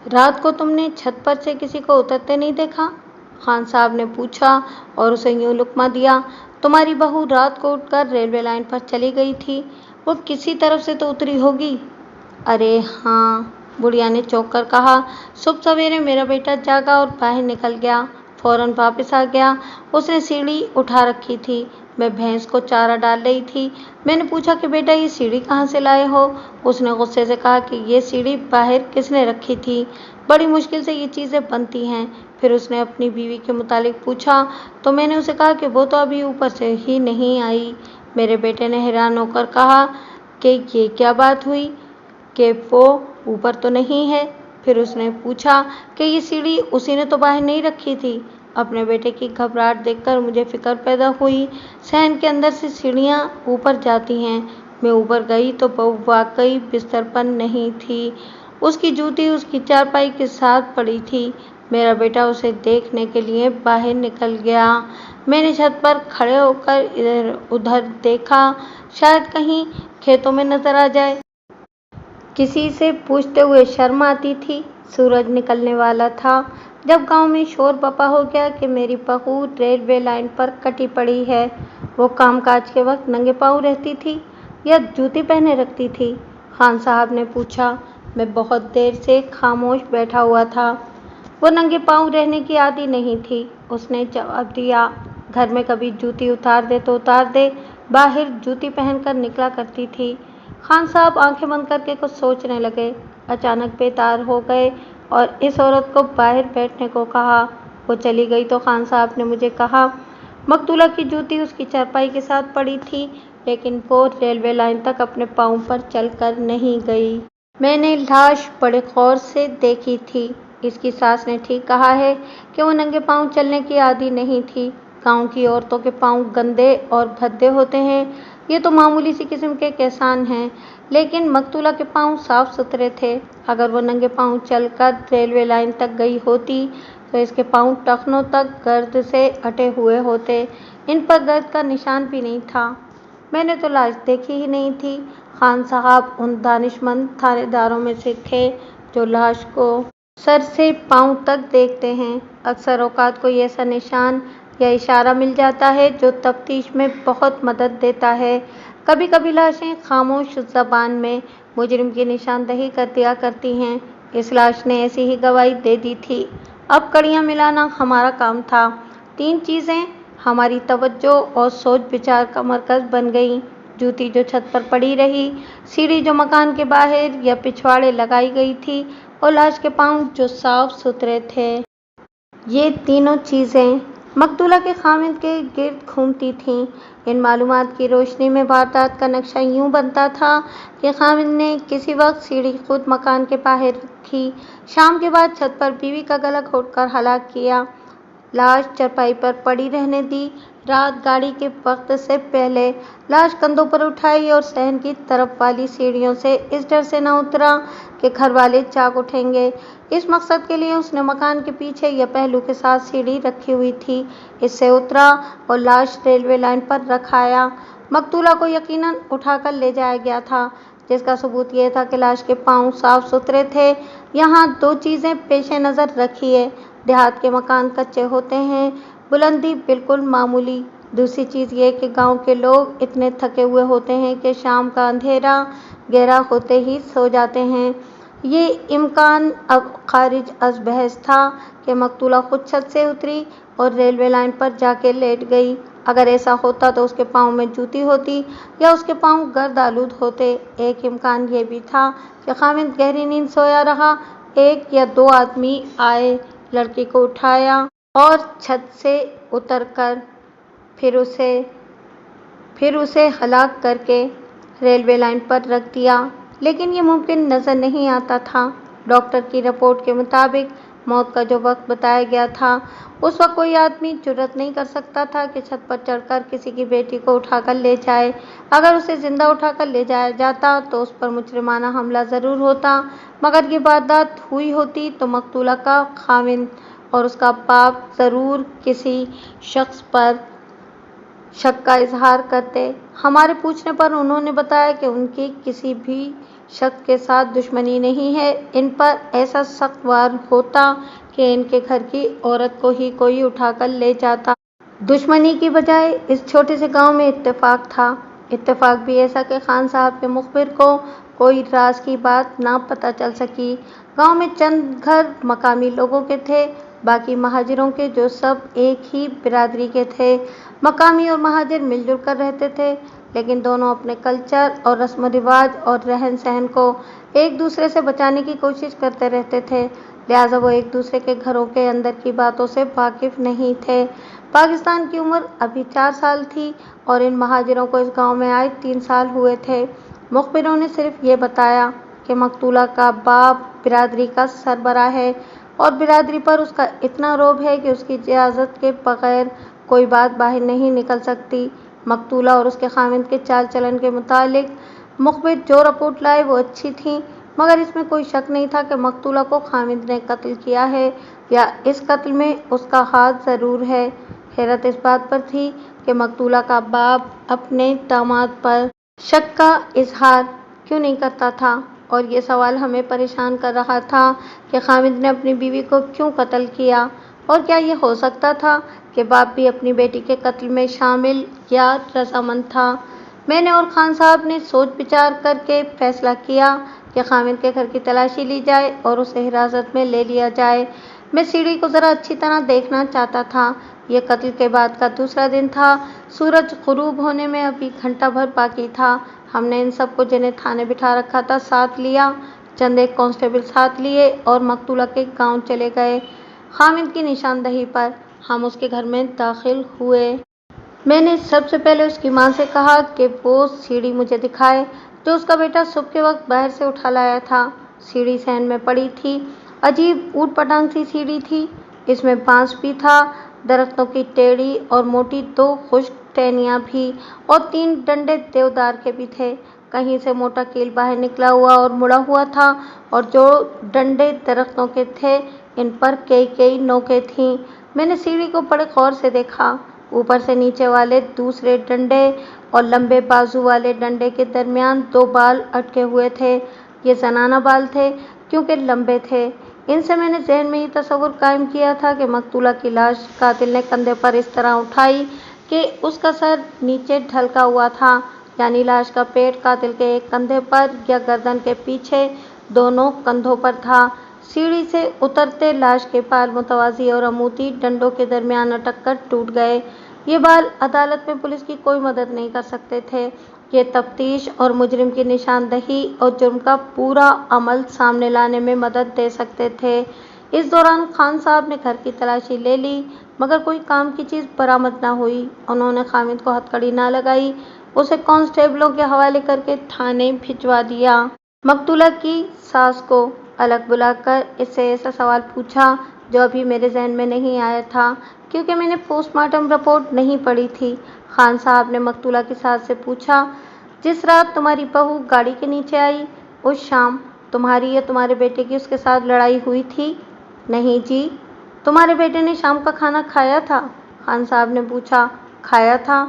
रात को तुमने छत पर से किसी को उतरते नहीं देखा? खान साहब ने पूछा और उसे यूं लुकमा दिया। तुम्हारी बहू रात को उठकर रेलवे लाइन पर चली गई थी, वो किसी तरफ से तो उतरी होगी। अरे हाँ, बुढ़िया ने चौंक कर कहा। सुबह सवेरे मेरा बेटा जागा और बाहर निकल गया, फौरन वापस आ गया। उसने सीढ़ी उठा रखी थी, मैं भैंस को चारा डाल रही थी। मैंने पूछा कि बेटा ये सीढ़ी कहाँ से लाए हो? उसने गुस्से से कहा कि ये सीढ़ी बाहर किसने रखी थी, बड़ी मुश्किल से ये चीज़ें बनती हैं। फिर उसने अपनी बीवी के मुतालिक पूछा तो मैंने उसे कहा कि वो तो अभी ऊपर से ही नहीं आई। मेरे बेटे ने हैरान होकर कहा कि ये क्या बात हुई कि वो ऊपर तो नहीं है। फिर उसने पूछा कि ये सीढ़ी उसी ने तो बाहर नहीं रखी थी। अपने बेटे की घबराहट देखकर मुझे फिक्र पैदा हुई। सहन के अंदर से सीढ़ियाँ ऊपर जाती हैं। मैं ऊपर गई तो बहू वाकई बिस्तर पर नहीं थी, उसकी जूती उसकी चारपाई के साथ पड़ी थी। मेरा बेटा उसे देखने के लिए बाहर निकल गया। मैंने छत पर खड़े होकर इधर उधर देखा, शायद कहीं खेतों में नजर आ जाए। किसी से पूछते हुए शर्म आती थी। सूरज निकलने वाला था जब गांव में शोर बपा हो गया कि मेरी बहू रेलवे लाइन पर कटी पड़ी है। वो कामकाज के वक्त नंगे पाँव रहती थी या जूती पहने रखती थी? खान साहब ने पूछा। मैं बहुत देर से खामोश बैठा हुआ था। वो नंगे पाँव रहने की आदी नहीं थी, उसने जवाब दिया। घर में कभी जूती उतार दे तो उतार दे, बाहर जूती पहनकर निकला करती थी। खान साहब आंखें बंद करके कुछ सोचने लगे, अचानक बेतार हो गए और इस औरत को बाहर बैठने को कहा। वो चली गई तो खान साहब ने मुझे कहा, मकतूला की जूती उसकी चारपाई के साथ पड़ी थी, लेकिन वो रेलवे लाइन तक अपने पाँव पर चलकर नहीं गई। मैंने लाश बड़े गौर से देखी थी। इसकी सास ने ठीक कहा है कि वो नंगे पाँव चलने की आदी नहीं थी। गांव की औरतों के पाँव गंदे और भद्दे होते हैं, ये तो मामूली सी किस्म के एहसान हैं, लेकिन मकतूला के पाँव साफ सुथरे थे। अगर वो नंगे पाँव चलकर रेलवे लाइन तक गई होती तो इसके पाँव टखनों तक गर्द से अटे हुए होते। इन पर गर्द का निशान भी नहीं था। मैंने तो लाश देखी ही नहीं थी। खान साहब उन दानिशमंद थानेदारों में से थे जो लाश को सर से पाँव तक देखते हैं। अक्सर औकात कोई ऐसा निशान या इशारा मिल जाता है जो तफ्तीश में बहुत मदद देता है। कभी कभी लाशें खामोश ज़बान में मुजरिम की निशानदही कर दिया करती हैं। इस लाश ने ऐसी ही गवाही दे दी थी। अब कड़ियाँ मिलाना हमारा काम था। 3 चीज़ें हमारी तवज्जो और सोच विचार का मरकज़ बन गई। जूती जो छत पर पड़ी रही, सीढ़ी जो मकान के बाहर या पिछवाड़े लगाई गई थी, और लाश के पाँव जो साफ सुथरे थे। ये तीनों चीज़ें मकतूला के खामिद के गिर्द घूमती थीं। इन मालूमात की रोशनी में वारदात का नक्शा यूं बनता था कि खामिद ने किसी वक्त सीढ़ी खुद मकान के बाहर रखी, शाम के बाद छत पर बीवी का गला घोंटकर हलाक किया, लाश चरपाई पर पड़ी रहने दी, रात गाड़ी के वक्त से पहले लाश कंधों पर उठाई और सहन की तरफ वाली सीढ़ियों से इस डर से न उतरा कि घर वाले जाग उठेंगे। इस मकसद के लिए उसने मकान के पीछे या पहलू के साथ सीढ़ी रखी हुई थी। इससे उतरा और लाश रेलवे लाइन पर रखाया। मकतूला को यकीनन उठाकर ले जाया गया था, जिसका सबूत यह था कि लाश के पाँव साफ सुथरे थे। यहाँ 2 चीज़ें पेश नज़र रखिए। देहात के मकान कच्चे होते हैं, बुलंदी बिल्कुल मामूली। दूसरी चीज़ ये कि गांव के लोग इतने थके हुए होते हैं कि शाम का अंधेरा गहरा होते ही सो जाते हैं। ये इम्कान अब खारिज अज बहस था कि मकतूला खुद छत से उतरी और रेलवे लाइन पर जाके लेट गई। अगर ऐसा होता तो उसके पाँव में जूती होती या उसके पाँव गर्द आलूद होते। एक इम्कान ये भी था कि खामिद गहरी नींद सोया रहा। 1 या 2 आदमी आए, लड़की को उठाया और छत से उतरकर फिर उसे हलाक करके रेलवे लाइन पर रख दिया, लेकिन ये मुमकिन नज़र नहीं आता था। डॉक्टर की रिपोर्ट के मुताबिक موت کا جو وقت بتایا گیا تھا، اس وقت کوئی آدمی جرأت نہیں کر سکتا تھا کہ چھت پر چڑھ کر کسی کی بیٹی کو اٹھا کر لے جائے۔ اگر اسے زندہ اٹھا کر لے جایا جاتا تو اس پر مجرمانہ حملہ ضرور ہوتا، مگر یہ واردات ہوئی ہوتی تو مقتولہ کا خاوند اور اس کا باپ ضرور کسی شخص پر شک کا اظہار کرتے۔ ہمارے پوچھنے پر انہوں نے بتایا کہ ان کی کسی بھی شخص کے ساتھ دشمنی نہیں ہے، ان پر ایسا سخت وار ہوتا کہ ان کے گھر کی عورت کو ہی کوئی اٹھا کر لے جاتا۔ دشمنی کی بجائے اس چھوٹے سے گاؤں میں اتفاق تھا، اتفاق بھی ایسا کہ خان صاحب کے مخبر کو کوئی راز کی بات نہ پتہ چل سکی۔ گاؤں میں چند گھر مقامی لوگوں کے تھے، باقی مہاجروں کے جو سب ایک ہی برادری کے تھے۔ مقامی اور مہاجر مل جل کر رہتے تھے، لیکن دونوں اپنے کلچر اور رسم و رواج اور رہن سہن کو ایک دوسرے سے بچانے کی کوشش کرتے رہتے تھے، لہٰذا وہ ایک دوسرے کے گھروں کے اندر کی باتوں سے واقف نہیں تھے۔ پاکستان کی عمر ابھی 4 سال تھی اور ان مہاجروں کو اس گاؤں میں آئے 3 سال ہوئے تھے۔ مخبروں نے صرف یہ بتایا کہ مقتولہ کا باپ برادری کا سربراہ ہے اور برادری پر اس کا اتنا رعب ہے کہ اس کی اجازت کے بغیر کوئی بات باہر نہیں نکل سکتی۔ مقتولہ اور اس کے خاوند کے چال چلن کے متعلق مخبر جو رپورٹ لائے وہ اچھی تھیں، مگر اس میں کوئی شک نہیں تھا کہ مقتولہ کو خاوند نے قتل کیا ہے یا اس قتل میں اس کا ہاتھ ضرور ہے۔ حیرت اس بات پر تھی کہ مقتولہ کا باپ اپنے داماد پر شک کا اظہار کیوں نہیں کرتا تھا، اور یہ سوال ہمیں پریشان کر رہا تھا کہ خاوند نے اپنی بیوی کو کیوں قتل کیا، اور کیا یہ ہو سکتا تھا کہ باپ بھی اپنی بیٹی کے قتل میں شامل یا رضامند تھا۔ میں نے اور خان صاحب نے سوچ بچار کر کے فیصلہ کیا کہ خاوند کے گھر کی تلاشی لی جائے اور اسے حراست میں لے لیا جائے۔ میں سیڑھی کو ذرا اچھی طرح دیکھنا چاہتا تھا۔ یہ قتل کے بعد کا دوسرا دن تھا، سورج غروب ہونے میں ابھی گھنٹہ بھر باقی تھا۔ ہم نے ان سب کو جنہیں تھانے بٹھا رکھا تھا ساتھ لیا، چند ایک کانسٹیبل ساتھ لیے اور مقتولہ کے گاؤں چلے گئے۔ خاوند کی نشاندہی پر ہم اس کے گھر میں داخل ہوئے۔ میں نے سب سے پہلے اس کی ماں سے کہا کہ وہ سیڑھی مجھے دکھائے جو اس کا بیٹا صبح کے وقت باہر سے اٹھا لایا تھا۔ سیڑھی صحن میں پڑی تھی، عجیب اوٹ پٹانگ سی سیڑھی تھی، اس میں بانس بھی تھا، درختوں کی ٹیڑھی اور موٹی 2 خشک ٹہنیاں بھی، اور 3 ڈنڈے دیودار کے بھی تھے۔ کہیں سے موٹا کیل باہر نکلا ہوا اور مڑا ہوا تھا، اور جو ڈنڈے درختوں کے تھے ان پر کئی نوکیں تھیں۔ میں نے سیڑھی کو بڑے غور سے دیکھا، اوپر سے نیچے والے دوسرے ڈنڈے اور لمبے بازو والے ڈنڈے کے درمیان 2 بال اٹکے ہوئے تھے۔ یہ زنانہ بال تھے کیونکہ لمبے تھے۔ ان سے میں نے ذہن میں یہ تصور قائم کیا تھا کہ مقتولہ کی لاش قاتل نے کندھے پر اس طرح اٹھائی کہ اس کا سر نیچے ڈھلکا ہوا تھا، یعنی لاش کا پیٹ قاتل کے ایک کندھے پر یا گردن کے پیچھے دونوں کندھوں پر تھا۔ سیڑھی سے اترتے لاش کے بال متوازی اور عمودی ڈنڈوں کے درمیان اٹک کر ٹوٹ گئے۔ یہ بال عدالت میں پولیس کی کوئی مدد نہیں کر سکتے تھے، یہ تفتیش اور مجرم کی نشاندہی اور جرم کا پورا عمل سامنے لانے میں مدد دے سکتے تھے۔ اس دوران خان صاحب نے گھر کی تلاشی لے لی، مگر کوئی کام کی چیز برآمد نہ ہوئی۔ انہوں نے خاوند کو ہتھکڑی نہ لگائی، اسے کانسٹیبلوں کے حوالے کر کے تھانے بھجوا دیا۔ مقتولہ کی ساس کو الگ بلا کر اس سے ایسا سوال پوچھا جو ابھی میرے ذہن میں نہیں آیا تھا، کیونکہ میں نے پوسٹ مارٹم رپورٹ نہیں پڑھی تھی۔ خان صاحب نے مقتولہ کی ساس سے پوچھا، جس رات تمہاری بہو گاڑی کے نیچے آئی، اس شام تمہاری یا تمہارے بیٹے کی اس کے ساتھ لڑائی ہوئی تھی؟ نہیں جی۔ تمہارے بیٹے نے شام کا کھانا کھایا تھا؟ خان صاحب نے پوچھا۔ کھایا تھا۔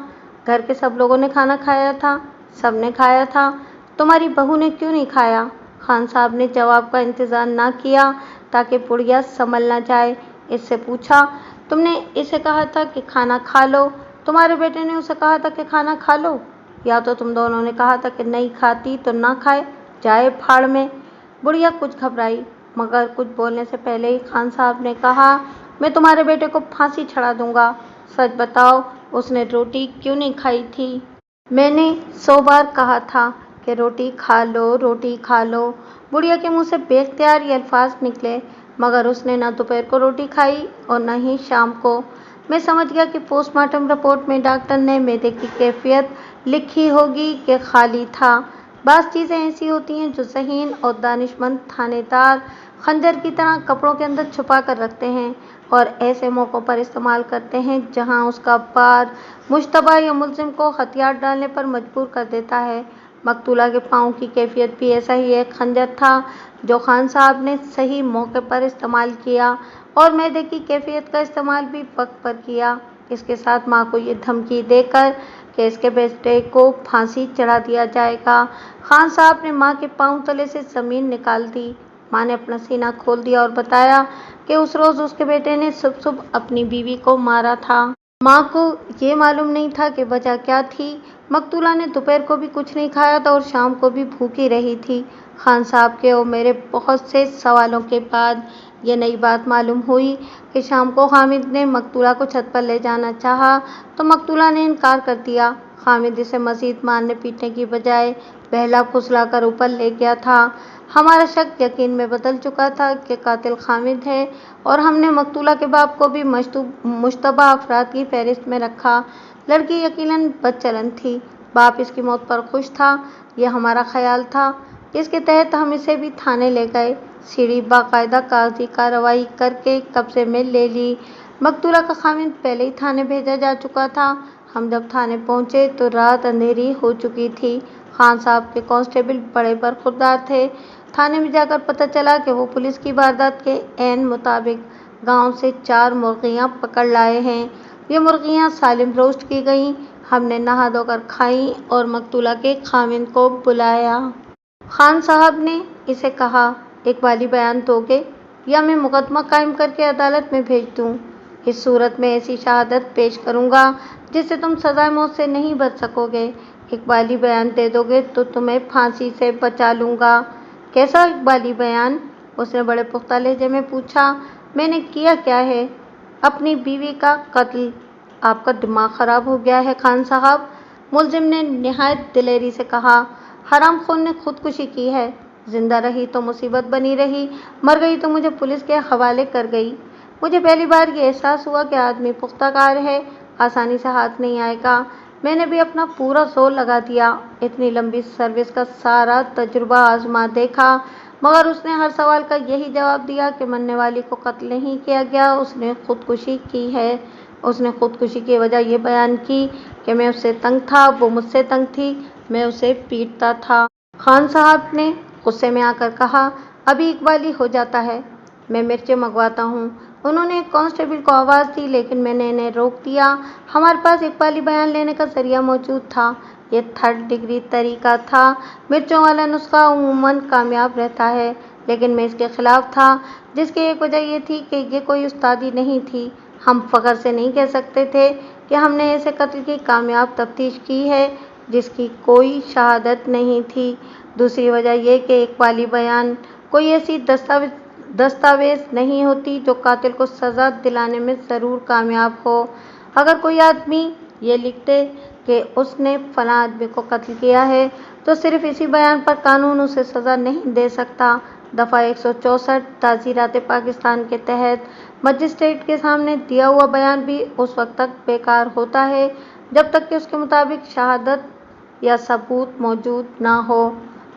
گھر کے سب لوگوں نے کھانا کھایا تھا؟ سب نے کھایا تھا۔ تمہاری بہو نے کیوں نہیں کھایا؟ خان صاحب نے جواب کا انتظار نہ کیا تاکہ بڑھیا سنبھل نہ جائے، اس سے پوچھا، تم نے اسے کہا تھا کہ کھانا کھا لو، تمہارے بیٹے نے اسے کہا تھا کہ کھانا کھا لو، یا تو تم دونوں نے کہا تھا کہ نہیں کھاتی تو نہ کھائے جائے بھاڑ میں؟ بڑھیا کچھ گھبرائی، مگر کچھ بولنے سے پہلے ہی خان صاحب نے کہا، میں تمہارے بیٹے کو پھانسی چڑھا دوں گا۔ سچ بتاؤ، اس نے روٹی کیوں نہیں کھائی تھی؟ میں نے 100 بار کہا تھا کہ روٹی کھا لو، روٹی کھا لو۔ بڑھیا کے منہ سے بے اختیار یہ الفاظ نکلے، مگر اس نے نہ دوپہر کو روٹی کھائی اور نہ ہی شام کو۔ میں سمجھ گیا کہ پوسٹ مارٹم رپورٹ میں ڈاکٹر نے معدے کی کیفیت لکھی ہوگی کہ خالی تھا۔ بعض چیزیں ایسی ہوتی ہیں جو ذہین اور دانشمند تھانے دار خنجر کی طرح کپڑوں کے اندر چھپا کر رکھتے ہیں اور ایسے موقعوں پر استعمال کرتے ہیں جہاں اس کا بار مشتبہ یا ملزم کو ہتھیار ڈالنے پر مجبور کر دیتا ہے۔ مقتولہ کے پاؤں کی کیفیت بھی ایسا ہی ایک خنجر تھا جو خان صاحب نے صحیح موقع پر استعمال کیا اور معدے کی کیفیت کا استعمال بھی وقت پر کیا۔ اس کے ساتھ ماں کو یہ دھمکی دے کر کہ اس کے بیٹے کو پھانسی چڑھا دیا جائے گا، خان صاحب نے ماں کے پاؤں تلے سے زمین نکال دی۔ ماں نے اپنا سینہ کھول دیا اور بتایا کہ اس روز اس کے بیٹے نے صبح اپنی بیوی کو مارا تھا۔ ماں کو یہ معلوم نہیں تھا کہ وجہ کیا تھی۔ مقتولہ نے دوپہر کو بھی کچھ نہیں کھایا تھا اور شام کو بھی بھوکی رہی تھی۔ خان صاحب کے اور میرے بہت سے سوالوں کے بعد یہ نئی بات معلوم ہوئی کہ شام کو حامد نے مقتولہ کو چھت پر لے جانا چاہا تو مقتولہ نے انکار کر دیا۔ حامد اسے مزید مارنے پیٹنے کی بجائے بہلا پھسلا کر اوپر لے گیا تھا۔ ہمارا شک یقین میں بدل چکا تھا کہ قاتل حامد ہے اور ہم نے مقتولہ کے باپ کو بھی مشتبہ افراد کی فہرست میں رکھا۔ لڑکی یقیناً بد چلن تھی۔ باپ اس کی موت پر خوش تھا، یہ ہمارا خیال تھا۔ اس کے تحت ہم اسے بھی تھانے لے گئے۔ سیڑھی باقاعدہ کاغذی کارروائی کر کے قبضے میں لے لی۔ مقتولہ کا خامند پہلے ہی تھانے بھیجا جا چکا تھا۔ ہم جب تھانے پہنچے تو رات اندھیری ہو چکی تھی۔ خان صاحب کے کانسٹیبل بڑے برخوردار تھے۔ تھانے میں جا کر پتہ چلا کہ وہ پولیس کی واردات کے عین مطابق گاؤں سے 4 مرغیاں پکڑ لائے ہیں۔ یہ مرغیاں سالم روسٹ کی گئیں۔ ہم نے نہا دھو کر کھائیں اور مقتولہ کے خامند کو بلایا۔ خان صاحب نے اسے کہا، اقبالی بیان دو گے یا میں مقدمہ قائم کر کے عدالت میں بھیج دوں؟ اس صورت میں ایسی شہادت پیش کروں گا جس سے تم سزائے موت سے نہیں بچ سکو گے۔ اقبالی بیان دے دو گے تو تمہیں پھانسی سے بچا لوں گا۔ کیسا اقبالی بیان؟ اس نے بڑے پختہ لہجے میں پوچھا۔ میں نے کیا کیا ہے؟ اپنی بیوی کا قتل۔ آپ کا دماغ خراب ہو گیا ہے خان صاحب، ملزم نے نہایت دلیری سے کہا۔ حرام خور نے خودکشی کی ہے۔ زندہ رہی تو مصیبت بنی رہی، مر گئی تو مجھے پولیس کے حوالے کر گئی۔ مجھے پہلی بار یہ احساس ہوا کہ آدمی پختہ کار ہے، آسانی سے ہاتھ نہیں آئے گا۔ میں نے بھی اپنا پورا زور لگا دیا، اتنی لمبی سروس کا سارا تجربہ آزما دیکھا، مگر اس نے ہر سوال کا یہی جواب دیا کہ مرنے والی کو قتل نہیں کیا گیا، اس نے خودکشی کی ہے۔ اس نے خودکشی کی وجہ یہ بیان کی کہ میں اس سے تنگ تھا، وہ مجھ سے تنگ تھی، میں اسے پیٹتا تھا۔ خان صاحب نے غصے میں آ کر کہا، ابھی اقبالی ہو جاتا ہے، میں مرچیں منگواتا ہوں۔ انہوں نے ایک کانسٹیبل کو آواز دی لیکن میں نے انہیں روک دیا۔ ہمارے پاس اقبالی بیان لینے کا ذریعہ موجود تھا، یہ 3rd ڈگری طریقہ تھا۔ مرچوں والا نسخہ عموماً کامیاب رہتا ہے، لیکن میں اس کے خلاف تھا، جس کی ایک وجہ یہ تھی کہ یہ کوئی استادی نہیں تھی۔ ہم فخر سے نہیں کہہ سکتے تھے کہ ہم نے ایسے قتل کی کامیاب تفتیش کی ہے جس کی کوئی شہادت نہیں تھی۔ دوسری وجہ یہ کہ اقبالی بیان کوئی ایسی دستاویز نہیں ہوتی جو قاتل کو سزا دلانے میں ضرور کامیاب ہو۔ اگر کوئی آدمی یہ لکھ دے کہ اس نے فلاں آدمی کو قتل کیا ہے تو صرف اسی بیان پر قانون اسے سزا نہیں دے سکتا۔ دفعہ 164 تعزیرات پاکستان کے تحت مجسٹریٹ کے سامنے دیا ہوا بیان بھی اس وقت تک بیکار ہوتا ہے جب تک کہ اس کے مطابق شہادت یا ثبوت موجود نہ ہو۔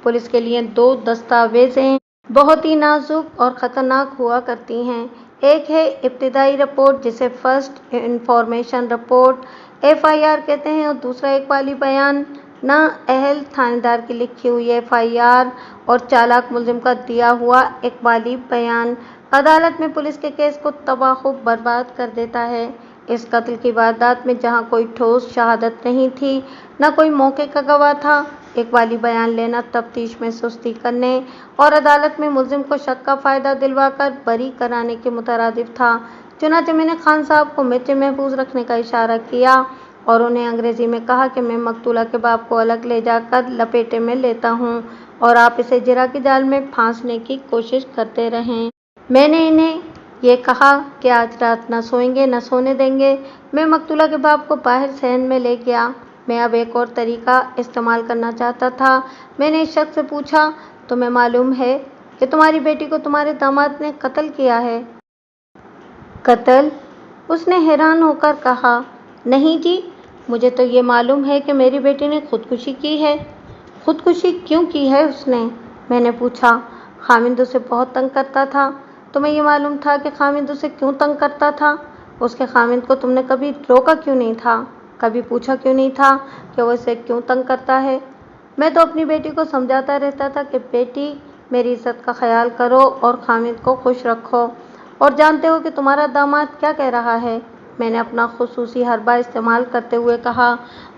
پولیس کے لیے 2 دستاویزیں بہت ہی نازک اور خطرناک ہوا کرتی ہیں۔ ایک ہے ابتدائی رپورٹ جسے فرسٹ انفارمیشن رپورٹ FIR کہتے ہیں، اور دوسرا اقبالی بیان، نااہل تھانے دار کی لکھی ہوئی FIR اور چالاک ملزم کا دیا ہوا اقبالی بیان عدالت میں پولیس کے کیس کو تباہ و برباد کر دیتا ہے۔ اس قتل کی واردات میں جہاں کوئی ٹھوس شہادت نہیں تھی، نہ کوئی موقع کا گواہ تھا، اقبالی بیان لینا تفتیش میں سستی کرنے اور عدالت میں ملزم کو شک کا فائدہ دلوا کر بری کرانے کے مترادف تھا۔ چنانچہ میں نے خان صاحب کو مرچیں محفوظ رکھنے کا اشارہ کیا اور انہیں انگریزی میں کہا کہ میں مقتولہ کے باپ کو الگ لے جا کر لپیٹے میں لیتا ہوں اور آپ اسے جرح کے جال میں پھانسنے کی کوشش کرتے رہیں۔ میں نے انہیں یہ کہا کہ آج رات نہ سوئیں گے نہ سونے دیں گے۔ میں مقتولہ کے باپ کو باہر صحن میں لے گیا۔ میں اب ایک اور طریقہ استعمال کرنا چاہتا تھا۔ میں نے اس شخص سے پوچھا، تمہیں معلوم ہے کہ تمہاری بیٹی کو تمہارے داماد نے قتل کیا ہے؟ قتل؟ اس نے حیران ہو کر کہا، نہیں جی، مجھے تو یہ معلوم ہے کہ میری بیٹی نے خودکشی کی ہے۔ खुदकुशी क्यों की है उसने? मैंने पूछा। खामिद उसे बहुत तंग करता था। तुम्हें ये मालूम था कि खामिद उसे क्यों तंग करता था? उसके खामिद को तुमने कभी रोका क्यों नहीं था? कभी पूछा क्यों नहीं था कि वो इसे क्यों तंग करता है? मैं तो अपनी बेटी को समझाता रहता था कि बेटी, मेरी इज्जत का ख्याल करो और खामिद को खुश रखो। और जानते हो कि तुम्हारा दामाद क्या कह रहा है? मैंने अपना खुसूसी हरबा इस्तेमाल करते हुए कहा।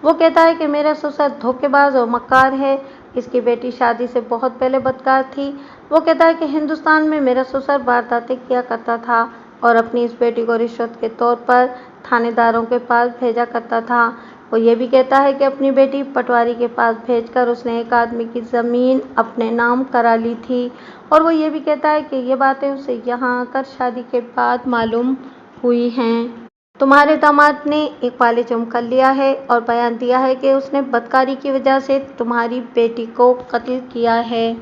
वो कहता है कि मेरा ससुर धोखेबाज और मक्कार है। इसकी बेटी शादी से बहुत पहले बदकार थी। वो कहता है कि हिंदुस्तान में मेरा ससुर वारदातें किया करता था और अपनी इस बेटी को रिश्वत के तौर पर थानेदारों के पास भेजा करता था। वो ये भी कहता है कि अपनी बेटी पटवारी के पास भेजकर उसने एक आदमी की ज़मीन अपने नाम करा ली थी। और वो ये भी कहता है कि ये बातें उसे यहाँ आकर शादी के बाद मालूम हुई हैं। तुम्हारे दामाद ने इकबाल जुर्म कर लिया है और बयान दिया है कि उसने बदकारी की वजह से तुम्हारी बेटी को कत्ल किया है।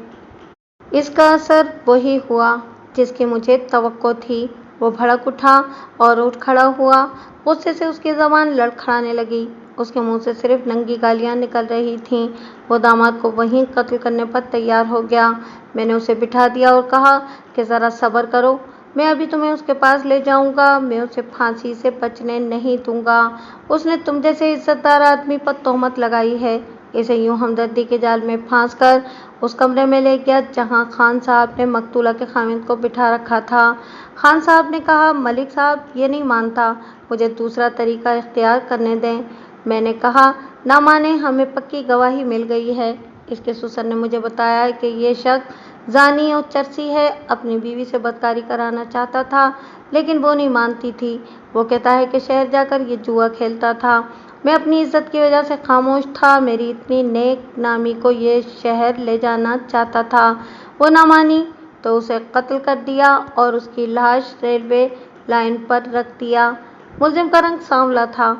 इसका असर वही हुआ जिसकी मुझे तवक्को थी। वो भड़क उठा और उठ खड़ा हुआ। गुस्से से उसकी ज़बान लड़खड़ाने लगी। उसके मुंह से सिर्फ नंगी गालियां निकल रही थीं। वो दामाद को वहीं कत्ल करने पर तैयार हो गया। मैंने उसे बिठा दिया और कहा कि ज़रा सब्र करो, मैं अभी तुम्हें उसके पास ले जाऊंगा। मैं उसे फांसी से बचने नहीं दूंगा। उसने तुम जैसे इज्जतदार आदमी पर तोहमत लगाई है। इसे यूं हमदर्दी के जाल में फांस कर उस कमरे में ले गया जहां खान साहब ने मकतूला के खामिद को बिठा रखा था। खान साहब ने कहा, मलिक साहब ये नहीं मानता, मुझे दूसरा तरीका इख्तियार करने दें। मैंने कहा, ना माने, हमें पक्की गवाही मिल गई है। इसके ससुर ने मुझे बताया है कि ये शख्स जानी और चर्सी है। अपनी बीवी से बदकारी कराना चाहता था लेकिन वो नहीं मानती थी। वो कहता है कि शहर जाकर ये जुआ खेलता था। मैं अपनी इज्जत की वजह से खामोश था। मेरी इतनी नेक नामी को ये शहर ले जाना चाहता था। वो ना मानी तो उसे कत्ल कर दिया और उसकी लाश रेलवे लाइन पर रख दिया। मुलजिम का रंग सांवला था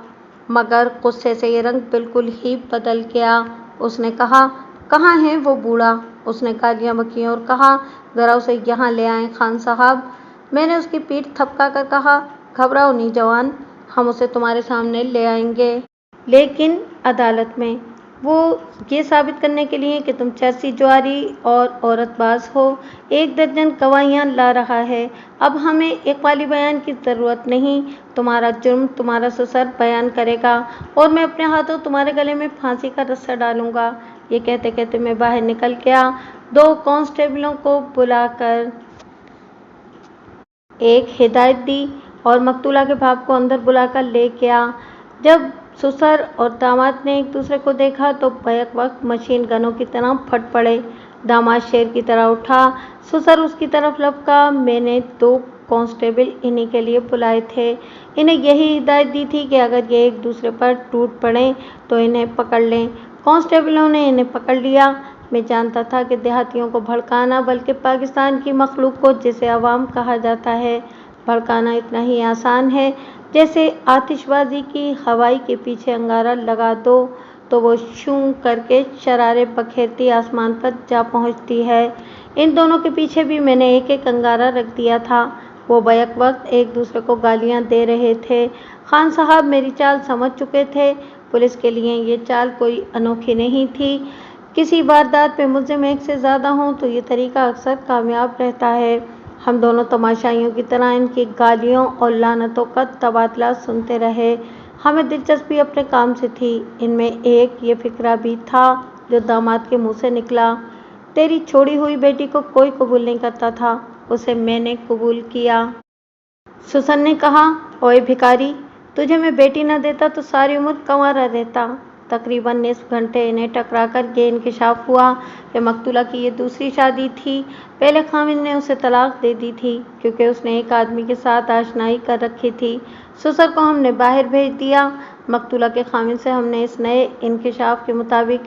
मगर गुस्से से ये रंग बिल्कुल ही बदल गया। उसने कहा, कहाँ है वो बूढ़ा? उसने गालियां बकीं और कहा, ज़रा उसे यहाँ ले आएं खान साहब। मैंने उसकी पीठ थपका कर कहा, घबराओ नहीं जवान, हम उसे तुम्हारे सामने ले आएंगे, लेकिन अदालत में। वो ये साबित करने के लिए कि तुम चर्सी जुआरी और औरतबाज हो। 1 दर्जन गवाहियाँ ला रहा है। अब हमें इकबाली बयान की ज़रूरत नहीं। तुम्हारा जुर्म तुम्हारा ससुर बयान करेगा और मैं अपने हाथों तुम्हारे गले में फांसी का रस्सा डालूंगा। ये कहते कहते मैं बाहर निकल गया। 2 कांस्टेबलों को बुलाकर एक हिदायत दी और मकतूला के बाप को अंदर बुलाकर ले गया। जब ससुर और दामाद ने एक दूसरे को देखा तो बैक वक्त मशीन गनों की तरह फट पड़े। दामाद शेर की तरह उठा, ससुर उसकी तरफ लपका। मैंने 2 कांस्टेबल इन्हीं के लिए बुलाए थे। इन्हें यही हिदायत दी थी कि अगर ये एक दूसरे पर टूट पड़ें तो इन्हें पकड़ लें। कांस्टेबलों ने इन्हें पकड़ लिया। मैं जानता था कि देहातियों को भड़काना, बल्कि पाकिस्तान की मखलूक को, जिसे अवाम कहा जाता है, भड़काना इतना ही आसान है जैसे आतिशबाजी की हवाई के पीछे अंगारा लगा दो तो वो शूं करके शरारे बखेरती आसमान पर जा पहुंचती है। इन दोनों के पीछे भी मैंने एक एक अंगारा रख दिया था। वो बैक वक्त एक दूसरे को गालियां दे रहे थे। खान साहब मेरी चाल समझ चुके थे। पुलिस के लिए ये चाल कोई अनोखी नहीं थी। किसी वारदात में मुलजिम एक से ज़्यादा हों तो ये तरीका अक्सर कामयाब रहता है। हम दोनों तमाशाइयों की तरह इनकी गालियों और लानतों का तबादला सुनते रहे। हमें दिलचस्पी अपने काम से थी। इनमें एक ये फिक्रा भी था जो दामाद के मुंह से निकला, तेरी छोड़ी हुई बेटी को कोई कबूल नहीं करता था, उसे मैंने कबूल किया। ससुर ने कहा, ओए भिखारी, तुझे मैं बेटी न देता तो सारी उम्र कंवारा रहता। तकरीबन निस्फ घंटे इन्हें टकराकर ये इंकिशाफ हुआ कि मकतूला की ये दूसरी शादी थी। पहले खामिद ने उसे तलाक दे दी थी क्योंकि उसने एक आदमी के साथ आशनाई कर रखी थी। ससुर को हमने बाहर भेज दिया। मकतूला के खामिद से हमने इस नए इंकिशाफ के मुताबिक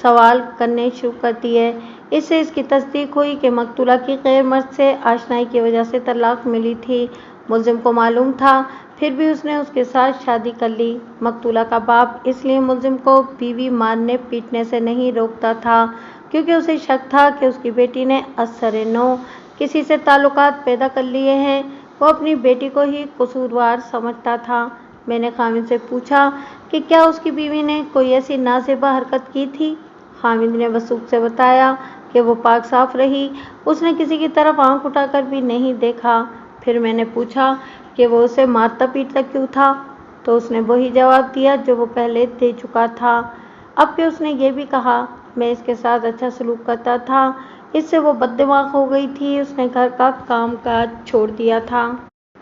सवाल करने शुरू कर दिए। इससे इसकी तस्दीक हुई कि मकतूला की गैर मर्द से आशनाई की वजह से तलाक मिली थी। मुलजिम को मालूम था, फिर भी उसने उसके साथ शादी कर ली। मकतूला का बाप इसलिए मुलजिम को बीवी मारने पीटने से नहीं रोकता था क्योंकि उसे शक था कि उसकी बेटी ने असर नो किसी से ताल्लुकात पैदा कर लिए हैं। वो अपनी बेटी को ही कसूरवार समझता था। मैंने खामिद से पूछा कि क्या उसकी बीवी ने कोई ऐसी नाज़ेबा हरकत की थी? हामिद ने वसूख से बताया कि वो पाक साफ रही, उसने किसी की तरफ आंख उठाकर भी नहीं देखा। फिर मैंने पूछा कि वो उसे मारता पीटता क्यों था, तो उसने वही जवाब दिया जो वो पहले दे चुका था। अब कि उसने ये भी कहा, मैं इसके साथ अच्छा सलूक करता था, इससे वो बददिमाग हो गई थी, उसने घर का काम काज छोड़ दिया था।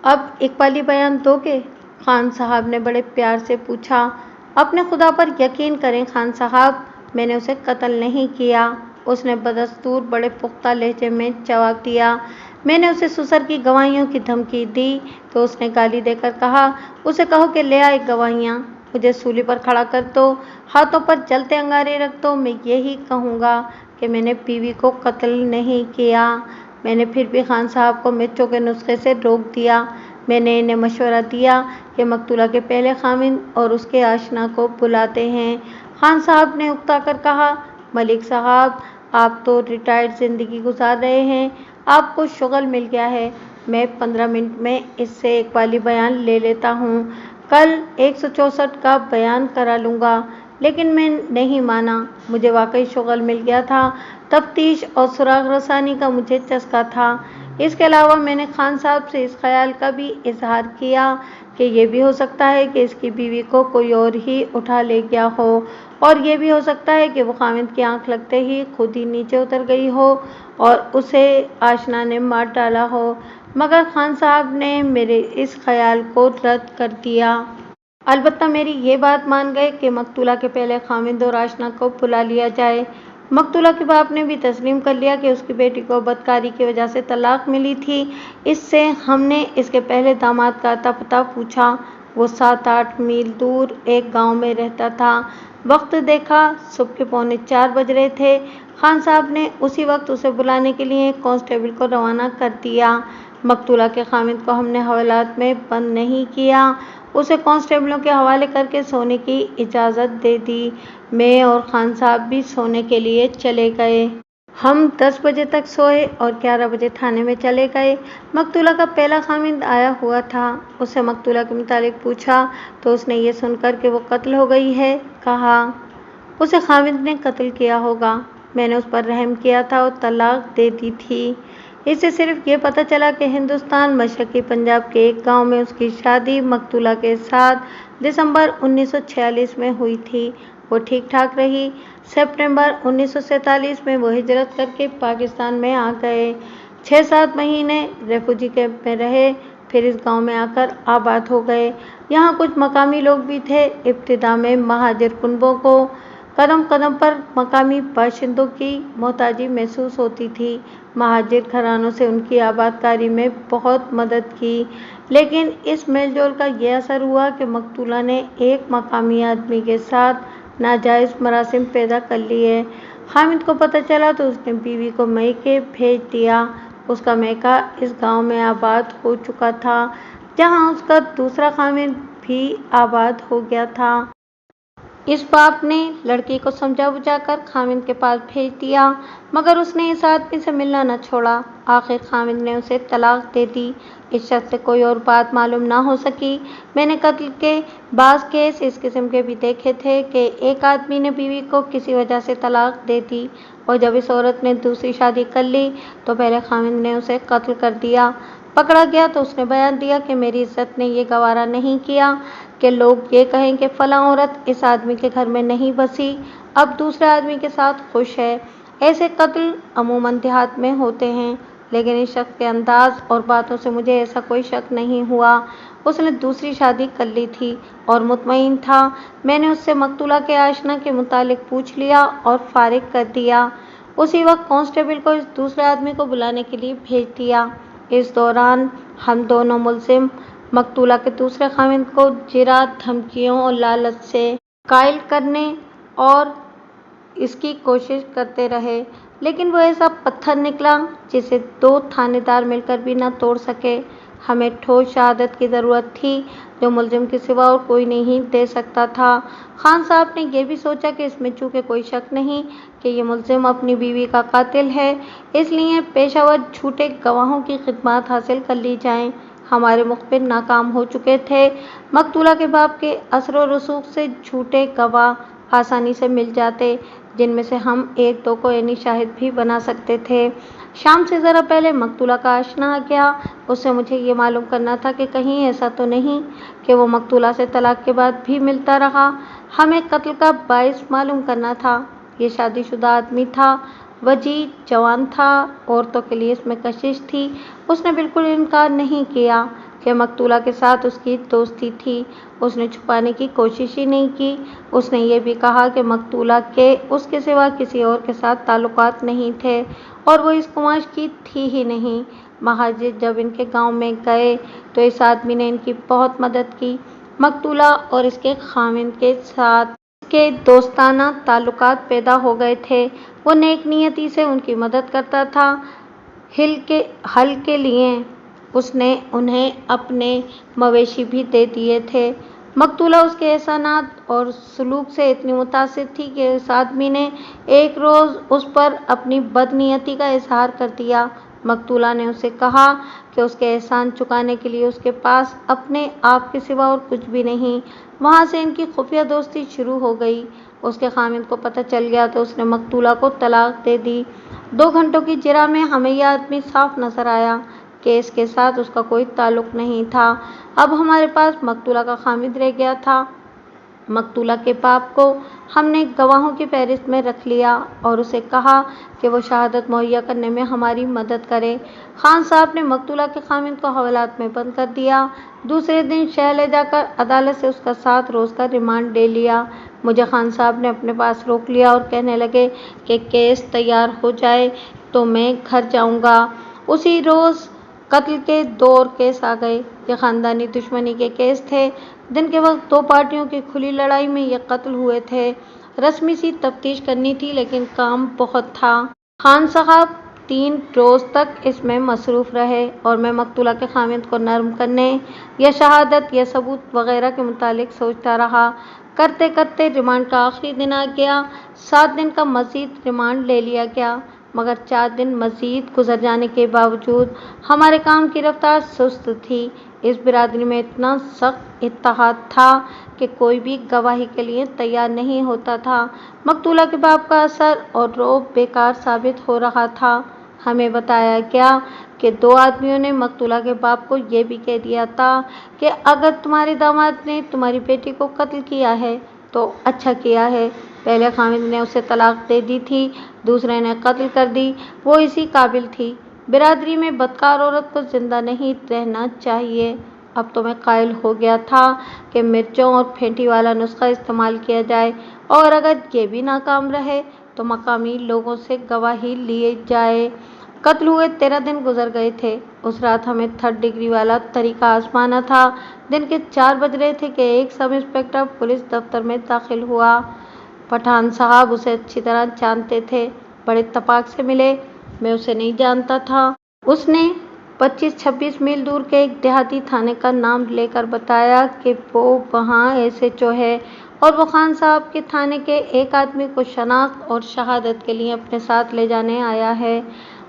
अब इकबाली बयान दोगे? खान साहब ने बड़े प्यार से पूछा। अपने खुदा पर यकीन करें खान साहब, मैंने उसे कत्ल नहीं किया, उसने बदस्तूर बड़े पुख्ता लहजे में जवाब दिया। मैंने उसे सुसर की गवाहियों की धमकी दी तो उसने गाली देकर कहा, उसे कहो कि ले आए गवाहियाँ, मुझे सूली पर खड़ा कर दो, हाथों पर जलते अंगारे रख दो, मैं यही कहूँगा कि मैंने बीवी को कत्ल नहीं किया। मैंने फिर भी खान साहब को मिर्चों के नुस्खे से रोक दिया। मैंने इन्हें मशवरा दिया कि मकतूला के पहले खामिन और उसके आशना को बुलाते हैं। खान साहब ने उकता कर कहा, मलिक साहब, आप तो रिटायर्ड ज़िंदगी गुजार रहे हैं, आपको शुगल मिल गया है, मैं 15 मिनट में इससे इकबाली बयान ले लेता हूँ, कल 164 का बयान करा लूँगा। लेकिन मैं नहीं माना, मुझे वाकई शुगल मिल गया था, तफ्तीश और सुराग रसानी का मुझे चस्का था। इसके अलावा मैंने खान साहब से इस ख्याल का भी इजहार किया कि ये भी हो सकता है कि इसकी बीवी को कोई और ही उठा ले गया हो, और ये भी हो सकता है कि वो खामिद की आंख लगते ही खुद ही नीचे उतर गई हो और उसे आशना ने मार डाला हो, मगर खान साहब ने मेरे इस ख्याल को रद्द कर दिया। अलबत्ता मेरी ये बात मान गए कि मकतूला के पहले खामिद और आशना को बुला लिया जाए। मकतूला के बाप ने भी तस्लीम कर लिया कि उसकी बेटी को बदकारी की वजह से तलाक मिली थी। इससे हमने इसके पहले दामाद का अता पता पूछा। वो 7-8 मील दूर एक गांव में रहता था। वक्त देखा, सुबह के 3:45 बज रहे थे। खान साहब ने उसी वक्त उसे बुलाने के लिए एक कांस्टेबल को रवाना कर दिया। मकतूला के खामिद को हमने हवालात में बंद नहीं किया, उसे कांस्टेबलों के हवाले करके सोने की इजाज़त दे दी। मैं और खान साहब भी सोने के लिए चले गए। हम 10 बजे तक सोए और 11 बजे थाने में चले गए। मकतूला का पहला खामिद आया हुआ था। उससे मकतूला के मुतालिक पूछा तो उसने ये सुनकर कि वो कत्ल हो गई है, कहा उसे खामिद ने कत्ल किया होगा, मैंने उस पर रहम किया था और तलाक दे दी थी। इससे सिर्फ ये पता चला कि हिंदुस्तान मशरक़ी पंजाब के एक गांव में उसकी शादी मकतूला के साथ दिसंबर 1946 में हुई थी। वो ठीक ठाक रही। सितंबर 1947 में वो हिजरत करके पाकिस्तान में आ गए। 6-7 महीने रेफ्यूजी कैंप में रहे, फिर इस गांव में आकर आबाद हो गए। यहाँ कुछ मकामी लोग भी थे। इब्तिदा में महाजिर कुनबों को कदम कदम पर मकामी बाशिंदों की मोहताजी महसूस होती थी। महाजिर घरानों से उनकी आबादकारी में बहुत मदद की, लेकिन इस मेलजोल का यह असर हुआ कि मकतूला ने एक मकामी आदमी के साथ नाजायज़ मरासिम पैदा कर लिए। हामिद को पता चला तो उसने बीवी को मैके भेज दिया। उसका मैका इस गांव में आबाद हो चुका था, जहां उसका दूसरा खामिद भी आबाद हो गया था। इस बाप ने लड़की को समझा बुझाकर खामिद के पास भेज दिया, मगर उसने इस आदमी से मिलना न छोड़ा। आखिर खामिद ने उसे तलाक दे दी। इस शख्स से कोई और बात मालूम ना हो सकी। मैंने कत्ल के बाज़ केस इस किस्म के भी देखे थे कि एक आदमी ने बीवी को किसी वजह से तलाक दे दी, और जब इस औरत ने दूसरी शादी कर ली तो पहले खामिद ने उसे कत्ल कर दिया। पकड़ा गया तो उसने बयान दिया कि मेरी इज्जत ने ये गवारा नहीं किया कि लोग ये कहें कि फ़लाँ औरत इस आदमी के घर में नहीं बसी, अब दूसरे आदमी के साथ खुश है। ऐसे कत्ल अमूमन देहात में होते हैं, लेकिन इस शख्स के अंदाज और बातों से मुझे ऐसा कोई शक नहीं हुआ। उसने दूसरी शादी कर ली थी और मुतमईन था। मैंने उससे मकतूला के आशना के मुतालिक पूछ लिया और फारिग कर दिया। उसी वक्त कांस्टेबल को इस दूसरे आदमी को बुलाने के लिए भेज दिया। इस दौरान हम दोनों मुल्ज़िम मकतूला के दूसरे खामिद को जिरात, धमकियों और लालच से कायल करने और इसकी कोशिश करते रहे, लेकिन वो ऐसा पत्थर निकला जिसे 2 थानेदार मिलकर भी न तोड़ सके। हमें ठोस शहादत की ज़रूरत थी, जो मुल्ज़िम के सिवा और कोई नहीं दे सकता था। खान साहब ने यह भी सोचा कि इसमें चूँकि कोई शक नहीं कि ये मुल्ज़िम अपनी बीवी का कातिल है, इसलिए पेशावर झूठे गवाहों की खिदमत हासिल कर ली जाएं। हमारे मुखबिर नाकाम हो चुके थे। मकतूला के बाप के असर व रसूख से झूठे गवाह आसानी से मिल जाते, जिनमें से हम एक दो को यानी शाहिद भी बना सकते थे। शाम से ज़रा पहले मकतूला का आशना आ गया। उससे मुझे ये मालूम करना था कि कहीं ऐसा तो नहीं कि वो मकतूला से तलाक के बाद भी मिलता रहा। हमें कत्ल का बाइस मालूम करना था। ये शादीशुदा आदमी था, वजीद, जवान था, औरतों के लिए इसमें कशिश थी। उसने बिल्कुल इनकार नहीं किया कि मकतूला के साथ उसकी दोस्ती थी। उसने छुपाने की कोशिश ही नहीं की। उसने ये भी कहा कि मकतूला के उसके सिवा किसी और के साथ ताल्लुकात नहीं थे और वो इस कुमाश की थी ही नहीं। महाजिर जब इनके गांव में गए तो इस आदमी ने इनकी बहुत मदद की। मकतूला और इसके खाविंद के साथ के दोस्ताना ताल्लुकात पैदा हो गए थे। वो नेक नियति से उनकी मदद करता था। हल के लिए उसने उन्हें अपने मवेशी भी दे दिए थे। मकतूला उसके एहसानात और सलूक से इतनी मुतासिर थी कि उस आदमी ने एक रोज़ उस पर अपनी बदनीयती का इजहार कर दिया। मकतूला ने उसे कहा कि उसके एहसान चुकाने के लिए उसके पास अपने आप के सिवा और कुछ भी नहीं। वहाँ से इनकी खुफिया दोस्ती शुरू हो गई। उसके खामिद को पता चल गया तो उसने मकतूला को तलाक दे दी। 2 घंटों की जिरा में हमें यह आदमी साफ नजर आया कि इसके साथ उसका कोई ताल्लुक नहीं था। अब हमारे पास मकतूला का खामिद रह गया था। मकतूला के बाप को हमने गवाहों की फहरिस्त में रख लिया और उसे कहा कि वो शहादत मुहैया करने में हमारी मदद करे। खान साहब ने मकतूला के खामिद को हवालात में बंद कर दिया। दूसरे दिन शहर ले जाकर अदालत से उसका 7 रोज़ का रिमांड ले लिया। मुझे खान साहब ने अपने पास रोक लिया और कहने लगे कि केस तैयार हो जाए तो मैं घर जाऊंगा। उसी रोज़ कत्ल के 2 और केस आ गए। ये ख़ानदानी दुश्मनी के केस थे। दिन के वक्त 2 पार्टियों की खुली लड़ाई में ये कत्ल हुए थे। रस्मी सी तफ्तीश करनी थी लेकिन काम बहुत था। खान साहब 3 रोज़ तक इसमें मसरूफ़ रहे और मैं मकतूला के खामिद को नरम करने या शहादत या सबूत वगैरह के मुतालिक सोचता रहा। करते करते रिमांड का आखिरी दिन आ गया। 7 दिन का मज़ीद रिमांड ले लिया गया, मगर 4 दिन मज़ीद गुजर जाने के बावजूद हमारे काम की रफ्तार सुस्त थी। इस बिरादरी में इतना सख्त इत्तेहाद था कि कोई भी गवाही के लिए तैयार नहीं होता था। मकतूला के बाप का असर और रौब बेकार साबित हो रहा था। हमें बताया गया कि 2 आदमियों ने मकतूला के बाप को ये भी कह दिया था कि अगर तुम्हारे दामाद ने तुम्हारी बेटी को कत्ल किया है तो अच्छा किया है। पहले खामिद ने उसे तलाक दे दी थी, दूसरे ने कत्ल कर दी। वो इसी काबिल थी। बिरादरी में बदकार औरत को जिंदा नहीं रहना चाहिए। अब तो मैं कायल हो गया था कि मिर्चों और फेंटी वाला नुस्खा इस्तेमाल किया जाए और अगर ये भी नाकाम रहे तो मकामी लोगों से गवाही लिए जाए। कत्ल हुए 13 दिन गुजर गए थे। उस रात हमें 3rd डिग्री वाला तरीका आजमाना था। दिन के 4 बज रहे थे कि एक सब इंस्पेक्टर पुलिस दफ्तर में दाखिल हुआ। पठान साहब उसे अच्छी तरह जानते थे, बड़े तपाक से मिले। मैं उसे नहीं जानता था। उसने 25-26 मील दूर के एक देहाती थाने का नाम लेकर बताया कि वो वहाँ SHO है और वो खान साहब के थाने के एक आदमी को शनाख्त और शहादत के लिए अपने साथ ले जाने आया है।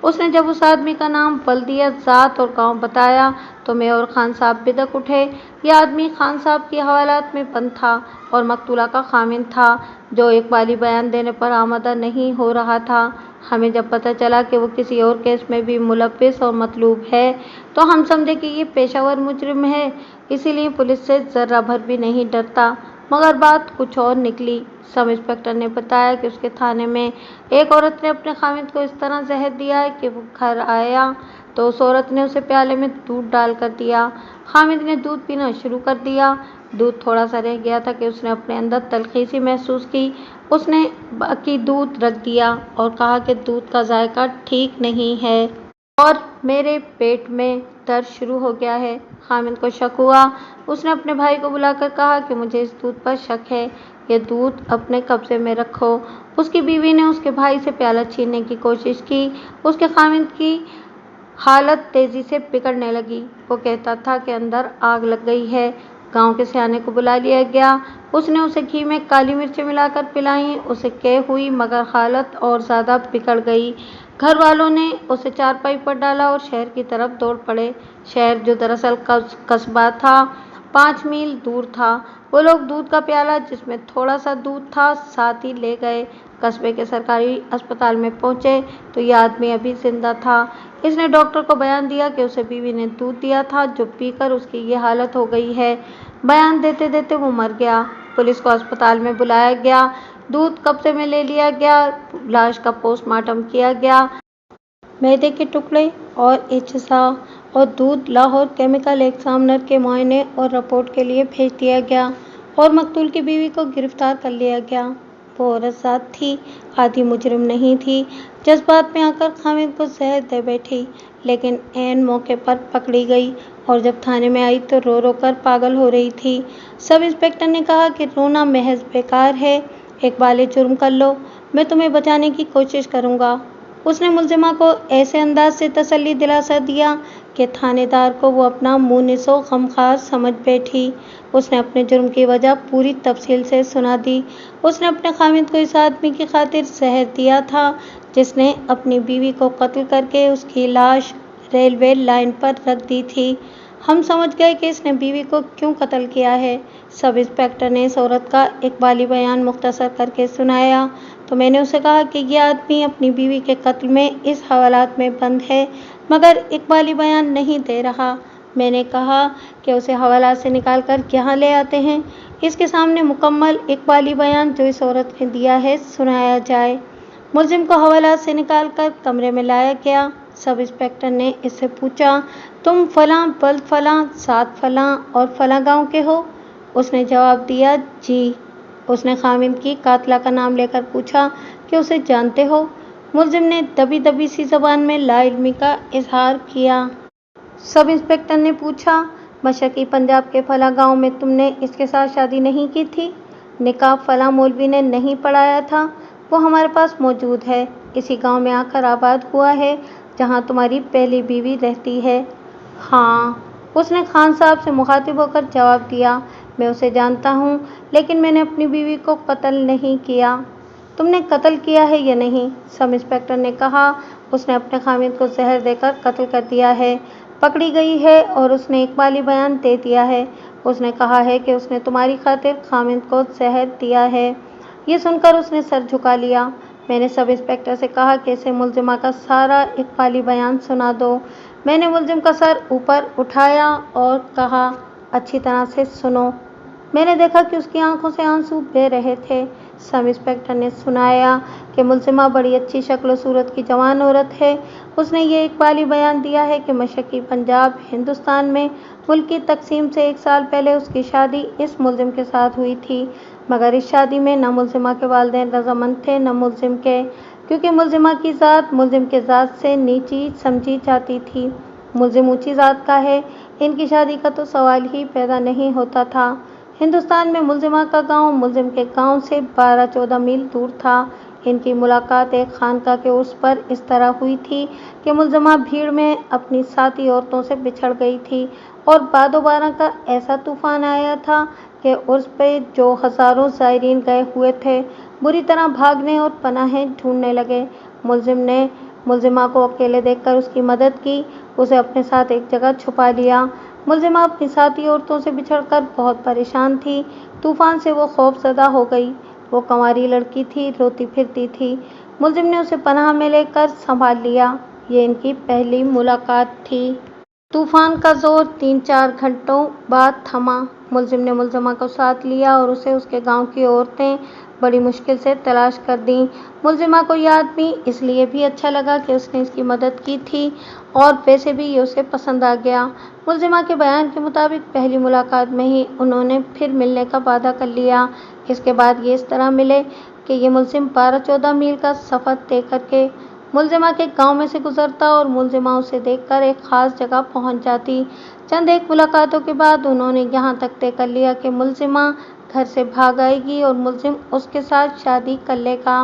उसने जब उस आदमी का नाम, बल्दिया, ज़ात और गांव बताया तो मैं और खान साहब बिदक उठे। यह आदमी खान साहब की हवालात में बंद था और मकतूला का खामिन था, जो इकबाली बयान देने पर आमादा नहीं हो रहा था। हमें जब पता चला कि वो किसी और केस में भी मुलव्विस और मतलूब है तो हम समझे कि ये पेशावर मुजरिम है, इसीलिए पुलिस से ज़र्रा भर भी नहीं डरता। मगर बात कुछ और निकली। सब इंस्पेक्टर ने बताया कि उसके थाने में एक औरत ने अपने खामिद को इस तरह जहर दिया है कि वो घर आया तो उस औरत ने उसे प्याले में दूध डाल कर दिया। खामिद ने दूध पीना शुरू कर दिया। दूध थोड़ा सा रह गया था कि उसने अपने अंदर तलखी सी महसूस की। उसने बाकी दूध रख दिया और कहा कि दूध का जायका ठीक नहीं है और मेरे पेट में दर्द शुरू हो गया है। खामिद को शक हुआ। उसने अपने भाई को बुलाकर कहा कि मुझे इस दूध पर शक है, ये दूध अपने कब्जे में रखो। उसकी बीवी ने उसके भाई से प्याला छीनने की कोशिश की। उसके खामिद की हालत तेजी से बिगड़ने लगी। वो कहता था कि अंदर आग लग गई है। गांव के सियाने को बुला लिया गया। उसने उसे घी में काली मिर्चें मिलाकर पिलाई। उसे कह हुई मगर हालत और ज़्यादा बिगड़ गई। घर वालों ने उसे चारपाई पर डाला और शहर की तरफ दौड़ पड़े। शहर, जो दरअसल कस्बा था, 5 मील दूर था। वो लोग दूध का प्याला जिसमें थोड़ा सा दूध था साथ ही ले गए। कस्बे के सरकारी अस्पताल में पहुंचे तो ये आदमी अभी जिंदा था। इसने डॉक्टर को बयान दिया कि उसे बीवी ने दूध दिया था जो पीकर उसकी ये हालत हो गई है। बयान देते देते वो मर गया। पुलिस को अस्पताल में बुलाया गया, दूध कब्जे में ले लिया गया, लाश का पोस्टमार्टम किया गया। मैदे के टुकड़े और एचसा और दूध लाहौर केमिकल एग्जामिनर के मुआयने और रिपोर्ट के लिए भेज दिया गया और मकतूल की बीवी को गिरफ्तार कर लिया गया। वो औरत साथ थी, आधी मुजरिम नहीं थी। जज्बात में आकर खामिद को जहर दे बैठी, लेकिन ऐन मौके पर पकड़ी गई और जब थाने में आई तो रो रो कर पागल हो रही थी। सब इंस्पेक्टर ने कहा कि रोना महज बेकार है, एक बाले जुर्म कर लो, मैं तुम्हें बचाने की कोशिश करूँगा। उसने मुलजिमा को ऐसे अंदाज से तसल्ली दिलासा दिया कि थानेदार को वो अपना मुनिसो गमखार समझ बैठी। उसने अपने जुर्म की वजह पूरी तफसील से सुना दी। उसने अपने खामिद को इस आदमी की खातिर जहर दिया था जिसने अपनी बीवी को कत्ल करके उसकी लाश रेलवे लाइन पर रख दी थी। हम समझ गए कि इसने बीवी को क्यों कत्ल किया है। सब इंस्पेक्टर ने इस औरत का इकबाली बयान मुख्तसर करके सुनाया तो मैंने उसे कहा कि यह आदमी अपनी बीवी के कत्ल में इस हवालात में बंद है मगर इकबाली बयान नहीं दे रहा। मैंने कहा कि उसे हवालात से निकाल कर यहाँ ले आते हैं, इसके सामने मुकम्मल इकबाली बयान जो इस औरत ने दिया है सुनाया जाए। मुलजिम को हवालात से निकाल कर कमरे में लाया गया। सब इंस्पेक्टर ने इससे पूछा, तुम फलां बल्द फलां सात फलां और फलां गांव के हो? उसने जवाब दिया, जी। उसने खामिद की कातला का नाम लेकर पूछा कि उसे जानते हो? मुलजिम ने दबी दबी सी जबान में लाइल्मी का इजहार किया। सब इंस्पेक्टर ने पूछा, मशरकी पंजाब के फलां गांव में तुमने इसके साथ शादी नहीं की थी? निकाह फलां मौलवी ने नहीं पढ़ाया था? वो हमारे पास मौजूद है, इसी गांव में आकर आबाद हुआ है जहां तुम्हारी पहली बीवी रहती है। हाँ, उसने खान साहब से मुखातिब होकर जवाब दिया, मैं उसे जानता हूँ लेकिन मैंने अपनी बीवी को कत्ल नहीं किया। तुमने कत्ल किया है या नहीं? सब इंस्पेक्टर ने कहा, उसने अपने खामिद को जहर देकर कत्ल कर दिया है, पकड़ी गई है और उसने इकबाली बयान दे दिया है। उसने कहा है कि उसने तुम्हारी खातिर खामिद को जहर दिया है। ये सुनकर उसने सर झुका लिया। मैंने सब इंस्पेक्टर से कहा कि इसे मुलजिमा का सारा इकबाली बयान सुना दो। मैंने मुलजिम का सर ऊपर उठाया और कहा, अच्छी तरह से सुनो। मैंने देखा कि उसकी आंखों से आंसू बह रहे थे। सब इंस्पेक्टर ने सुनाया कि मुलजिमा बड़ी अच्छी शक्ल और सूरत की जवान औरत है। उसने ये इकबाली बयान दिया है कि मशरकी पंजाब हिंदुस्तान में मुल्क की तकसीम से 1 साल पहले उसकी शादी इस मुलजिम के साथ हुई थी, मगर इस शादी में न मुलजिमा के वालिदैन रजामंद थे न मुलजिम के, क्योंकि मुलजिमा की ज़ात मुलजिम के ज़ात से नीची समझी जाती थी। मुलजिम ऊंची ज़ात का है, इनकी शादी का तो सवाल ही पैदा नहीं होता था। हिंदुस्तान में मुलजिमा का गांव मुलजिम के गांव से 12-14 मील दूर था। इनकी मुलाकात एक खानका के उर्स पर इस तरह हुई थी कि मुलजिमा भीड़ में अपनी साथी औरतों से बिछड़ गई थी और बादोबारा का ऐसा तूफान आया था कि उर्स पे जो हज़ारों ज़ायरीन गए हुए थे बुरी तरह भागने और पनाहें ढूंढने लगे। मुलजिम ने मुलजिमा को अकेले देखकर उसकी मदद की, उसे अपने साथ एक जगह छुपा लिया। मुलजिमा अपनी साथी औरतों से बिछड़कर बहुत परेशान थी। तूफान से वो खौफज़दा हो गई। वो कंवारी लड़की थी, रोती फिरती थी। मुलजिम ने उसे पनाह में लेकर संभाल लिया। ये इनकी पहली मुलाकात थी। तूफान का जोर 3-4 घंटों बाद थमा। मुलजिम ने मुलजिमा को साथ लिया और उसे उसके गांव की औरतें बड़ी मुश्किल से तलाश कर दी। मुलजिमा को यह आदमी इसलिए भी अच्छा लगा कि उसने इसकी मदद की थी और वैसे भी ये उसे पसंद आ गया। मुलजिमा के बयान के मुताबिक पहली मुलाकात में ही उन्होंने फिर मिलने का वादा कर लिया। इसके बाद ये इस तरह मिले कि ये मुलजिम 12-14 मील का सफ़र तय करके मुलजिमा के गांव में से गुजरता और मुलजिमा उसे देखकर एक ख़ास जगह पहुंच जाती। चंद एक मुलाकातों के बाद उन्होंने यहाँ तक तय कर लिया कि मुलजिमा घर से भाग आएगी और मुलजिम उसके साथ शादी कर लेगा।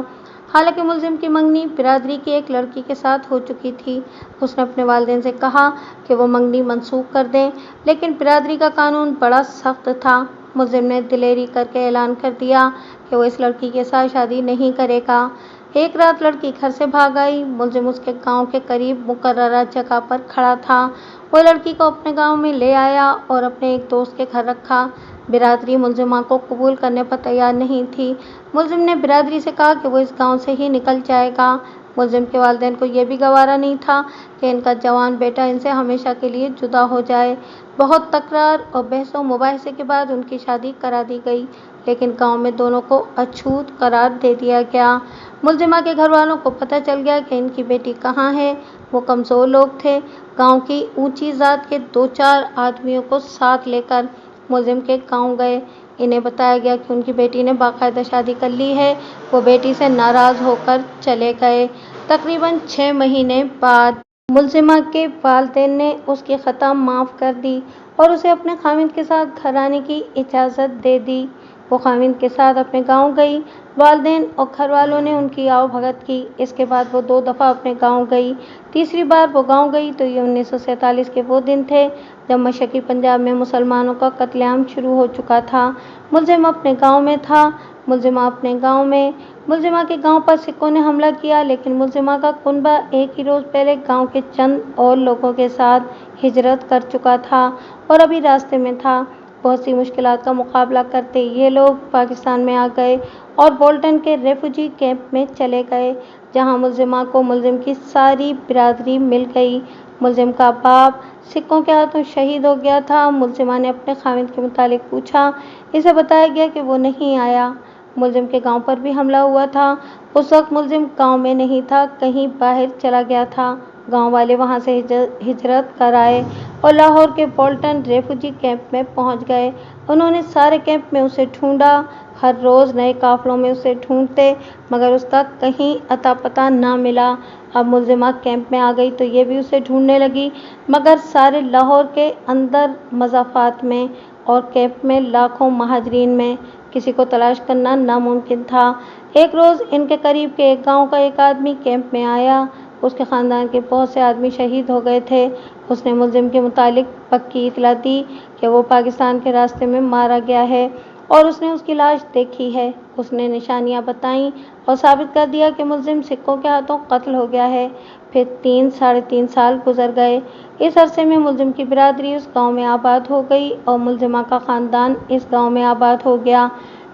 हालांकि मुलजिम की मंगनी बिरादरी की एक लड़की के साथ हो चुकी थी। उसने अपने वालिदैन से कहा कि वो मंगनी मनसूख कर दें, लेकिन बिरादरी का कानून बड़ा सख्त था। मुलजिम ने दिलेरी करके ऐलान कर दिया कि वो इस लड़की के साथ शादी नहीं करेगा। ایک رات لڑکی گھر سے بھاگ آئی۔ ملزم اس کے گاؤں کے قریب مقررہ جگہ پر کھڑا تھا۔ وہ لڑکی کو اپنے گاؤں میں لے آیا اور اپنے ایک دوست کے گھر رکھا۔ برادری ملزمہ کو قبول کرنے پر تیار نہیں تھی۔ ملزم نے برادری سے کہا کہ وہ اس گاؤں سے ہی نکل جائے گا۔ ملزم کے والدین کو یہ بھی گوارا نہیں تھا کہ ان کا جوان بیٹا ان سے ہمیشہ کے لیے جدا ہو جائے۔ بہت تکرار اور بحث و مباحثے کے بعد ان کی شادی کرا دی گئی، لیکن گاؤں میں دونوں کو اچھوت قرار دے دیا گیا۔ ملزمہ کے گھر والوں کو پتہ چل گیا کہ ان کی بیٹی کہاں ہے۔ وہ کمزور لوگ تھے۔ گاؤں کی اونچی ذات کے 2-4 آدمیوں کو ساتھ لے کر ملزم کے گاؤں گئے۔ انہیں بتایا گیا کہ ان کی بیٹی نے باقاعدہ شادی کر لی ہے۔ وہ بیٹی سے ناراض ہو کر چلے گئے۔ تقریباً 6 مہینے بعد ملزمہ کے والدین نے اس کی خطا معاف کر دی اور اسے اپنے خاوند کے ساتھ گھر آنے کی اجازت دے دی۔ وہ خاوند کے ساتھ اپنے گاؤں گئی۔ والدین اور گھر والوں نے ان کی آؤ بھگت کی۔ اس کے بعد وہ 2 دفعہ اپنے گاؤں گئی۔ تیسری بار وہ گاؤں گئی تو یہ 1947 کے وہ دن تھے جب مشرقی پنجاب میں مسلمانوں کا قتل عام شروع ہو چکا تھا۔ ملزم اپنے گاؤں میں تھا۔ ملزمہ اپنے گاؤں میں۔ ملزمہ کے گاؤں پر سکھوں نے حملہ کیا، لیکن ملزمہ کا کنبہ ایک ہی روز پہلے گاؤں کے چند اور لوگوں کے ساتھ ہجرت کر چکا تھا اور ابھی راستے میں تھا۔ بہت سی مشکلات کا مقابلہ کرتے یہ لوگ پاکستان میں آ گئے اور بولٹن کے ریفیوجی کیمپ میں چلے گئے، جہاں ملزمہ کو ملزم کی ساری برادری مل گئی۔ ملزم کا باپ سکھوں کے ہاتھوں شہید ہو گیا تھا۔ ملزمہ نے اپنے خاوند کے متعلق پوچھا۔ اسے بتایا گیا کہ وہ نہیں آیا۔ ملزم کے گاؤں پر بھی حملہ ہوا تھا۔ اس وقت ملزم گاؤں میں نہیں تھا، کہیں باہر چلا گیا تھا۔ گاؤں والے وہاں سے ہجرت کر آئے اور لاہور کے بولٹن ریفیوجی کیمپ میں پہنچ گئے۔ انہوں نے سارے کیمپ میں اسے ڈھونڈا۔ ہر روز نئے قافلوں میں اسے ڈھونڈتے، مگر اس کا کہیں اتا پتہ نہ ملا۔ اب ملزمہ کیمپ میں آ گئی تو یہ بھی اسے ڈھونڈنے لگی، مگر سارے لاہور کے اندر مضافات میں اور کیمپ میں لاکھوں مہاجرین میں کسی کو تلاش کرنا ناممکن تھا۔ ایک روز ان کے قریب کے ایک گاؤں کا ایک آدمی کیمپ میں آیا۔ اس کے خاندان کے بہت سے آدمی شہید ہو گئے تھے۔ اس نے ملزم کے متعلق پکی اطلاع دی کہ وہ پاکستان کے راستے میں مارا گیا ہے اور اس نے اس کی لاش دیکھی ہے۔ اس نے نشانیاں بتائیں اور ثابت کر دیا کہ ملزم سکھوں کے ہاتھوں قتل ہو گیا ہے۔ پھر 3-3.5 سال گزر گئے۔ اس عرصے میں ملزم کی برادری اس گاؤں میں آباد ہو گئی اور ملزمہ کا خاندان اس گاؤں میں آباد ہو گیا،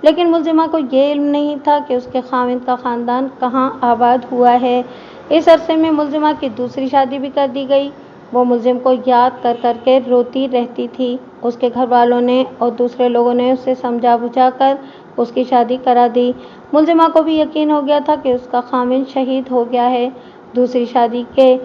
لیکن ملزمہ کو یہ علم نہیں تھا کہ اس کے خاوند کا خاندان کہاں آباد ہوا ہے۔ اس عرصے میں ملزمہ کی دوسری شادی بھی کر دی گئی۔ وہ ملزم کو یاد کر کر کے روتی رہتی تھی۔ اس کے گھر والوں نے اور دوسرے لوگوں نے اسے سمجھا بجھا کر اس کی شادی کرا دی۔ ملزمہ کو بھی یقین ہو گیا تھا کہ اس کا خاوند شہید ہو گیا ہے۔ دوسری شادی کے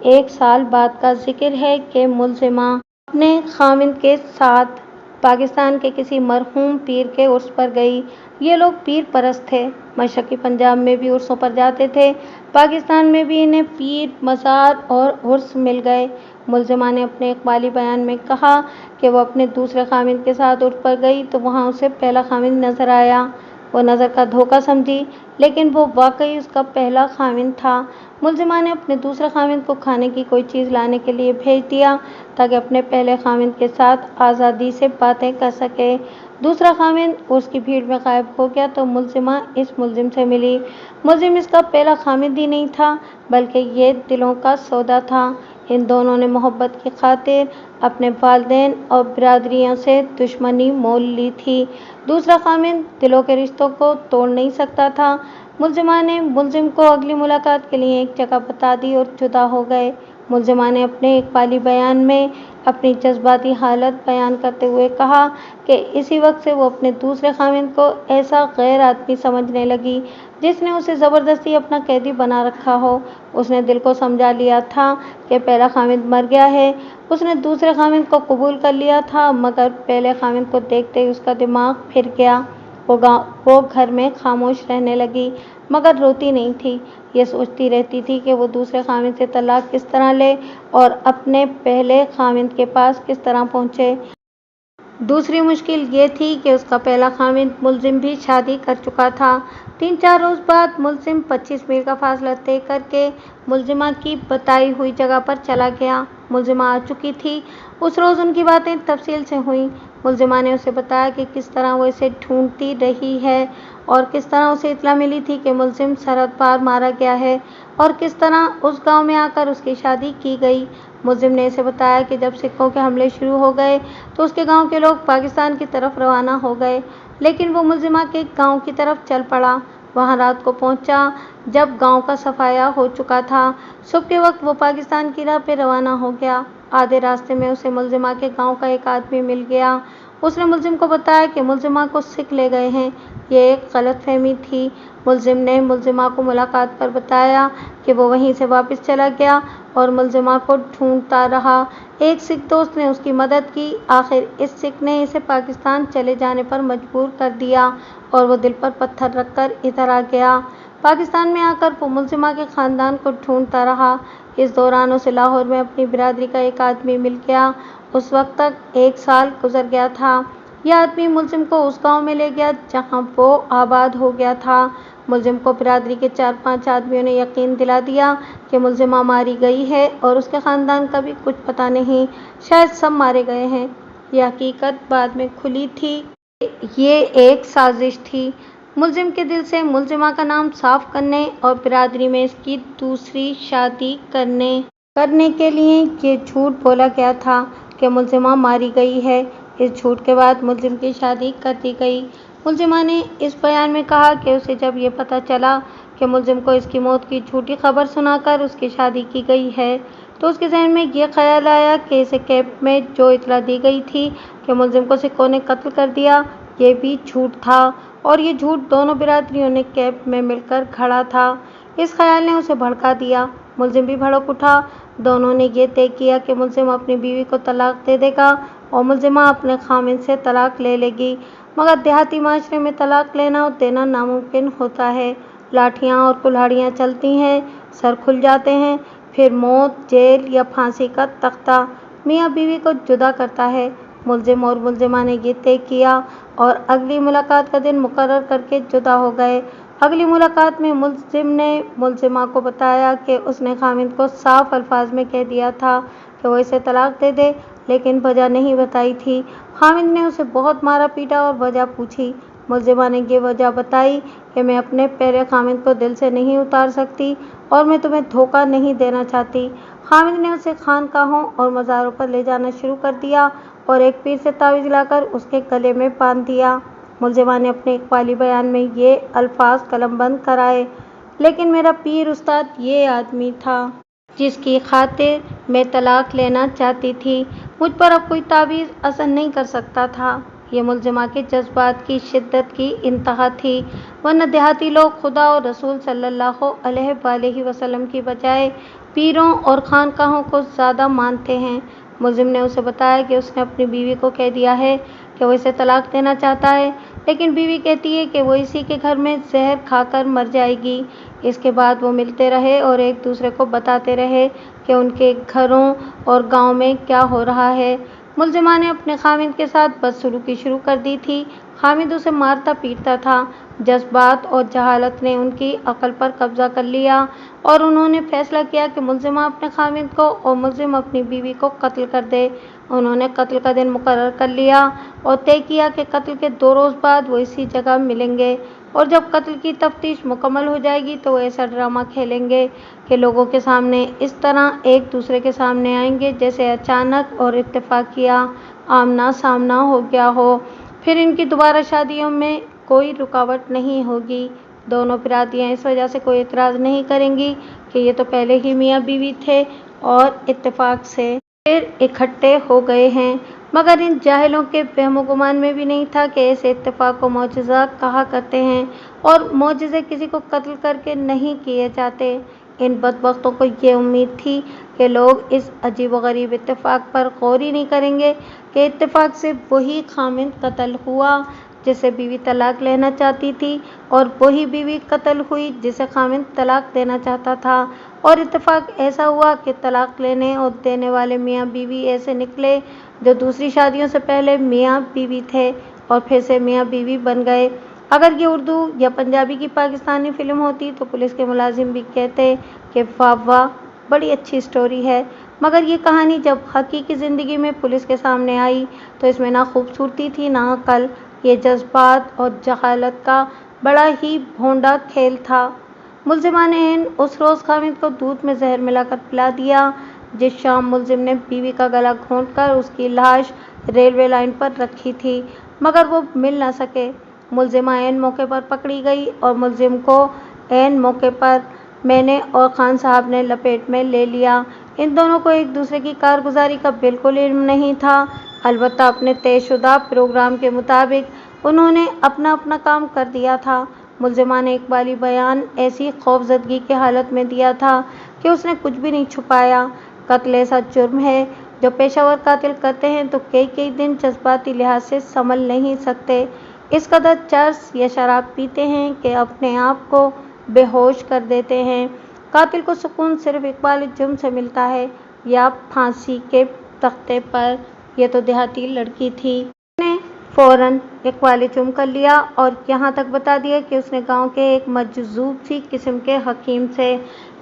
1 سال بعد کا ذکر ہے کہ ملزمہ اپنے خاوند کے ساتھ پاکستان کے کسی مرحوم پیر کے عرس پر گئی۔ یہ لوگ پیر پرست تھے۔ مشرقی پنجاب میں بھی عرسوں پر جاتے تھے۔ پاکستان میں بھی انہیں پیر، مزار اور عرس مل گئے۔ ملزمہ نے اپنے اقبالی بیان میں کہا کہ وہ اپنے دوسرے خاوند کے ساتھ عرس پر گئی تو وہاں اسے پہلا خاوند نظر آیا۔ وہ نظر کا دھوکہ سمجھی، لیکن وہ واقعی اس کا پہلا خاوند تھا۔ ملزمہ نے اپنے دوسرے خاوند کو کھانے کی کوئی چیز لانے کے لیے بھیج دیا تاکہ اپنے پہلے خاوند کے ساتھ آزادی سے باتیں کر سکے۔ دوسرا خاوند عرس کی بھیڑ میں غائب ہو گیا تو ملزمہ اس ملزم سے ملی۔ ملزم اس کا پہلا خاوند ہی نہیں تھا، بلکہ یہ دلوں کا سودا تھا۔ ان دونوں نے محبت کی خاطر اپنے والدین اور برادریوں سے دشمنی مول لی تھی۔ دوسرا خاوند دلوں کے رشتوں کو توڑ نہیں سکتا تھا۔ ملزمہ نے ملزم کو اگلی ملاقات کے لیے ایک جگہ بتا دی اور جدا ہو گئے۔ ملزمہ نے اپنے اقبالی بیان میں اپنی جذباتی حالت بیان کرتے ہوئے کہا کہ اسی وقت سے وہ اپنے دوسرے خاوند کو ایسا غیر آدمی سمجھنے لگی جس نے اسے زبردستی اپنا قیدی بنا رکھا ہو۔ اس نے دل کو سمجھا لیا تھا کہ پہلا خاوند مر گیا ہے۔ اس نے دوسرے خاوند کو قبول کر لیا تھا، مگر پہلے خاوند کو دیکھتے ہی اس کا دماغ پھر گیا۔ وہ گھر میں خاموش رہنے لگی، مگر روتی نہیں تھی۔ یہ سوچتی رہتی تھی کہ وہ دوسرے خاوند سے طلاق کس طرح لے اور اپنے پہلے خاوند کے پاس کس طرح پہنچے۔ दूसरी मुश्किल ये थी कि उसका पहला खामिद मुलजिम भी शादी कर चुका था। 3-4 रोज़ बाद मुलजिम 25 मील का फासला तय करके मुलजिमा की बताई हुई जगह पर चला गया। मुलजिमा आ चुकी थी। उस रोज़ उनकी बातें तफसील से हुईं। मुलजिमा ने उसे बताया कि किस तरह वो इसे ढूंढती रही है और किस तरह उसे इत्तला मिली थी कि मुलजिम सरहद पार मारा गया है और किस तरह उस गांव में आकर उसकी शादी की गई। मुलजिम ने इसे बताया कि जब सिखों के हमले शुरू हो गए तो उसके गांव के लोग पाकिस्तान की तरफ रवाना हो गए, लेकिन वो मुलजिमा के गांव की तरफ चल पड़ा। वहां रात को पहुंचा जब गांव का सफाया हो चुका था। सुबह के वक्त वो पाकिस्तान की राह पे रवाना हो गया। आधे रास्ते में उसे मुलजिमा के गांव का एक आदमी मिल गया। उसने मुलजिम को बताया कि मुलजिमा को सिख ले गए हैं। ये एक गलतफहमी थी। मुलजिम ने मुलजिमा को मुलाकात पर बताया कि वो वहीं से वापस चला गया और मुलजिमा को ढूंढता रहा। एक सिख दोस्त ने उसकी मदद की। आखिर इस सिख ने इसे पाकिस्तान चले जाने पर मजबूर कर दिया और वो दिल पर पत्थर रखकर इधर आ गया। पाकिस्तान में आकर वो मुलजिमा के ख़ानदान को ढूंढता रहा। इस दौरान उसे लाहौर में अपनी बिरादरी का एक आदमी मिल गया। उस वक्त तक 1 साल गुजर गया था। यह आदमी मुलजिम को उस गांव में ले गया जहां वो आबाद हो गया था। मुलजिम को बिरादरी के 4-5 आदमियों ने यकीन दिला दिया कि मुलजिमा मारी गई है और उसके ख़ानदान का भी कुछ पता नहीं, शायद सब मारे गए हैं। यह हकीकत बाद में खुली थी। ये एक साजिश थी मुलजिम के दिल से मुलजिमा का नाम साफ करने और बिरादरी में इसकी दूसरी शादी करने के लिए ये झूठ बोला गया था कि मुलजिमा मारी गई है। इस झूठ के बाद मुलजिम की शादी कर दी गई। मुलजिमा ने इस बयान में कहा कि उसे जब ये पता चला कि मुलजिम को इसकी मौत की झूठी खबर सुनाकर उसकी शादी की गई है तो उसके जहन में ये ख्याल आया कि इसे कैंप में जो इतला दी गई थी कि मुलजिम को सिखों ने कत्ल कर दिया, ये भी झूठ था और ये झूठ दोनों बिरादरियों ने कैंप में मिलकर घड़ा था। इस ख्याल ने उसे भड़का दिया। मुलजिम भी भड़क उठा। दोनों ने ये तय किया कि मुलजिम अपनी बीवी को तलाक दे देगा और मुलजिमा अपने खामिद से तलाक ले लेगी। मगर देहाती माशरे में तलाक लेना और देना नामुमकिन होता है। लाठियाँ और कुल्हाड़ियाँ चलती हैं, सर खुल जाते हैं, फिर मौत, जेल या फांसी का तख्ता मियाँ बीवी को जुदा करता है। मुलजिम और मुलजिमा ने ये तय किया और अगली मुलाकात का दिन मुकर्रर करके जुदा हो गए। अगली मुलाकात में मुलजिम ने मुलजिमा को बताया कि उसने खामिद को साफ अल्फाज में कह दिया था कि वो इसे तलाक दे दे, लेकिन वजह नहीं बताई थी। खामिद ने उसे बहुत मारा पीटा और वजह पूछी। मुलजिमा ने ये वजह बताई कि मैं अपने पहले खामिद को दिल से नहीं उतार सकती और मैं तुम्हें धोखा नहीं देना चाहती। खामिद ने उसे खानकाहों और मज़ारों पर ले जाना शुरू कर दिया और एक पीर से तावीज़ लाकर उसके गले में बांध दिया। मुलजिमा ने अपने इकबाली बयान में ये अल्फाज कलमबंद कराए, लेकिन मेरा पीर उस्ताद ये आदमी था जिसकी खातिर मैं तलाक लेना चाहती थी। मुझ पर अब कोई तावीज़ असर नहीं कर सकता था। ये मुलजिमा के जज्बात की शिद्दत की इंतहा थी, वरना देहाती लोग खुदा और रसूल सल्लल्लाहु अलैहि वसल्लम की बजाय पीरों और खानकाहों को ज़्यादा मानते हैं। मुलजिम ने उसे बताया कि उसने अपनी बीवी को कह दिया है कि वो इसे तलाक देना चाहता है, लेकिन बीवी कहती है कि वो इसी के घर में जहर खाकर मर जाएगी। इसके बाद वो मिलते रहे और एक दूसरे को बताते रहे कि उनके घरों और गांव में क्या हो रहा है। मुलजिमा ने अपने खामिद के साथ बदसलूकी शुरू कर दी थी। खामिद उसे मारता पीटता था। जज्बात और जहालत ने उनकी अक्ल पर कब्जा कर लिया और उन्होंने फैसला किया कि मुलजिमा अपने खामिद को और मुलजिम अपनी बीवी को कत्ल कर दे। उन्होंने कत्ल का दिन मुकर्रर कर लिया और तय किया कि कत्ल के 2 रोज़ बाद वो इसी जगह मिलेंगे और जब कत्ल की तफ्तीश मुकम्मल हो जाएगी तो वो ऐसा ड्रामा खेलेंगे कि लोगों के सामने इस तरह एक दूसरे के सामने आएंगे जैसे अचानक और इत्तेफाकिया आमना सामना हो गया हो। फिर इनकी दोबारा शादियों में कोई रुकावट नहीं होगी। दोनों बिरादरियाँ इस वजह से कोई एतराज़ नहीं करेंगी कि ये तो पहले ही मियाँ बीवी थे और इत्तेफाक से फिर इकट्ठे हो गए हैं। मगर इन जाहिलों के वहमो गुमान में भी नहीं था कि ऐसे इत्तेफाक को मौजज़ा कहा करते हैं और मौजज़े किसी को कत्ल करके नहीं किए जाते। इन बदबख्तों को ये उम्मीद थी कि लोग इस अजीब व गरीब इत्तेफाक पर गौर ही नहीं करेंगे कि इत्तेफाक से वही खामिद कत्ल हुआ जिससे बीवी तलाक लेना चाहती थी और वही बीवी कत्ल हुई जिसे खामिद तलाक देना चाहता था। और इत्तेफाक ऐसा हुआ कि तलाक लेने और देने वाले मियाँ बीवी ऐसे निकले जो दूसरी शादियों से पहले मियाँ बीवी थे और फिर से मियाँ बीवी बन गए। अगर ये उर्दू या पंजाबी की पाकिस्तानी फिल्म होती तो पुलिस के मुलाजिम भी कहते कि वाह वाह, बड़ी अच्छी स्टोरी है। मगर ये कहानी जब हकीकी ज़िंदगी में पुलिस के सामने आई तो इसमें ना खूबसूरती थी ना अक्ल। ये जज्बात और जहालत का बड़ा ही भोंडा खेल था। मुलजिमा ने उस रोज़ खामिद को दूध में जहर मिलाकर पिला दिया। जिस शाम मुलजिम ने बीवी का गला घोंटकर उसकी लाश रेलवे लाइन पर रखी थी, मगर वो मिल न सके। मुलजिमा ऐन मौके पर पकड़ी गई और मुलजिम को ऐन मौके पर मैंने और खान साहब ने लपेट में ले लिया। इन दोनों को एक दूसरे की कारगुजारी का बिल्कुल इल्म नहीं था। अलबत्ता अपने तयशुदा प्रोग्राम के मुताबिक उन्होंने अपना अपना काम कर दिया था। मुलजिमा ने इकबाली बयान ऐसी खौफजदगी की हालत में दिया था कि उसने कुछ भी नहीं छुपाया। कत्ल ऐसा जुर्म है जो पेशावर कातिल करते हैं तो कई कई दिन जज्बाती लिहाज से संभल नहीं सकते। इस कदर चर्स या शराब पीते हैं कि अपने आप को बेहोश कर देते हैं। कातिल को सुकून सिर्फ इकबाल जुर्म से मिलता है या फांसी के तख्ते पर। यह तो देहाती लड़की थी, उसने फौरन इकबाल जुर्म कर लिया और यहाँ तक बता दिया कि उसने गांव के एक मजजूब सी किस्म के हकीम से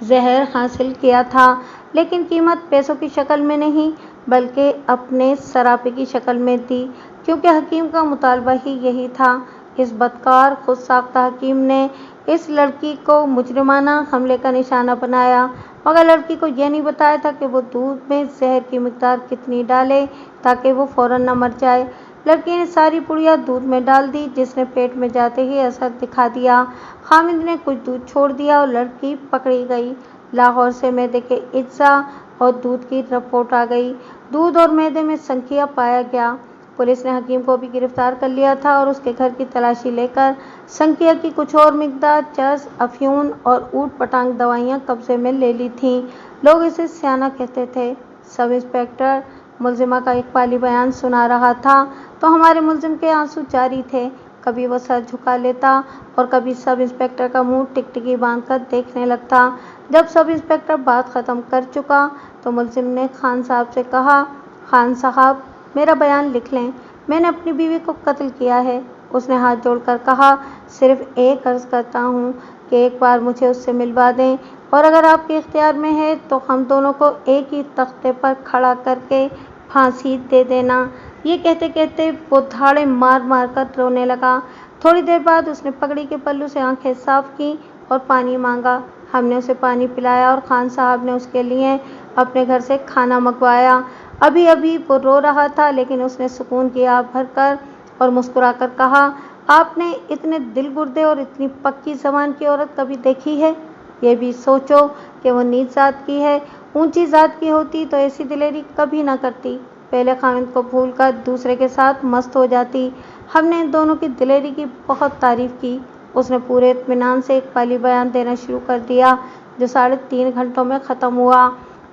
जहर हासिल किया था, लेकिन कीमत पैसों की शक्ल में नहीं बल्कि अपने सरापे की शक्ल में दी, क्योंकि हकीम का मुतालबा ही यही था। इस बदकार खुद साख्ता हकीम ने इस लड़की को मुजरिमाना हमले का निशाना बनाया, मगर लड़की को यह नहीं बताया था कि वो दूध में जहर की मिकदार कितनी डाले ताकि वो फौरन न मर जाए। लड़की ने सारी पुड़िया दूध में डाल दी, जिसने पेट में जाते ही असर दिखा दिया। खामिद ने कुछ दूध छोड़ दिया और लड़की पकड़ी गई। लाहौर से मैदे के इज्जा और दूध की रिपोर्ट आ गई। दूध और मैदे में संखिया पाया गया। पुलिस ने हकीम को भी गिरफ्तार कर लिया था और उसके घर की तलाशी लेकर संखिया की कुछ और मिकदार चर्स, अफ्यून और ऊट पटांग दवाइयाँ कब्जे में ले ली थीं। लोग इसे स्याना कहते थे। सब इंस्पेक्टर मुलजिमा का इकबाली बयान सुना रहा था तो हमारे मुलजिम के आंसू जारी थे। कभी वो सर झुका लेता और कभी सब इंस्पेक्टर का मुंह टिकटिकी बांधकर देखने लगता। जब सब इंस्पेक्टर बात ख़त्म कर चुका तो मुलजिम ने खान साहब से कहा, खान साहब मेरा बयान लिख लें, मैंने अपनी बीवी को कत्ल किया है। उसने हाथ जोड़कर कहा, सिर्फ एक अर्ज़ करता हूँ कि एक बार मुझे उससे मिलवा दें और अगर आपके इख्तियार में है तो हम दोनों को एक ही तख्ते पर खड़ा करके फांसी दे देना। ये कहते कहते वो धाड़े मार मार कर रोने लगा। थोड़ी देर बाद उसने पगड़ी के पल्लू से आंखें साफ की और पानी मांगा। हमने उसे पानी पिलाया और खान साहब ने उसके लिए अपने घर से खाना मंगवाया। अभी अभी वो रो रहा था, लेकिन उसने सुकून की आह भरकर और मुस्कुराकर कहा, आपने इतने दिल गुर्दे और इतनी पक्की ज़बान की औरत कभी देखी है? ये भी सोचो कि वो नीच ज़ात की है। ऊंची ज़ात की होती तो ऐसी दिलेरी कभी ना करती। पहले खामिद को भूल कर दूसरे के साथ मस्त हो जाती। हमने इन दोनों की दिलेरी की बहुत तारीफ़ की। उसने पूरे इत्मीनान से इकबाली बयान देना शुरू कर दिया जो 3.5 घंटों में ख़त्म हुआ।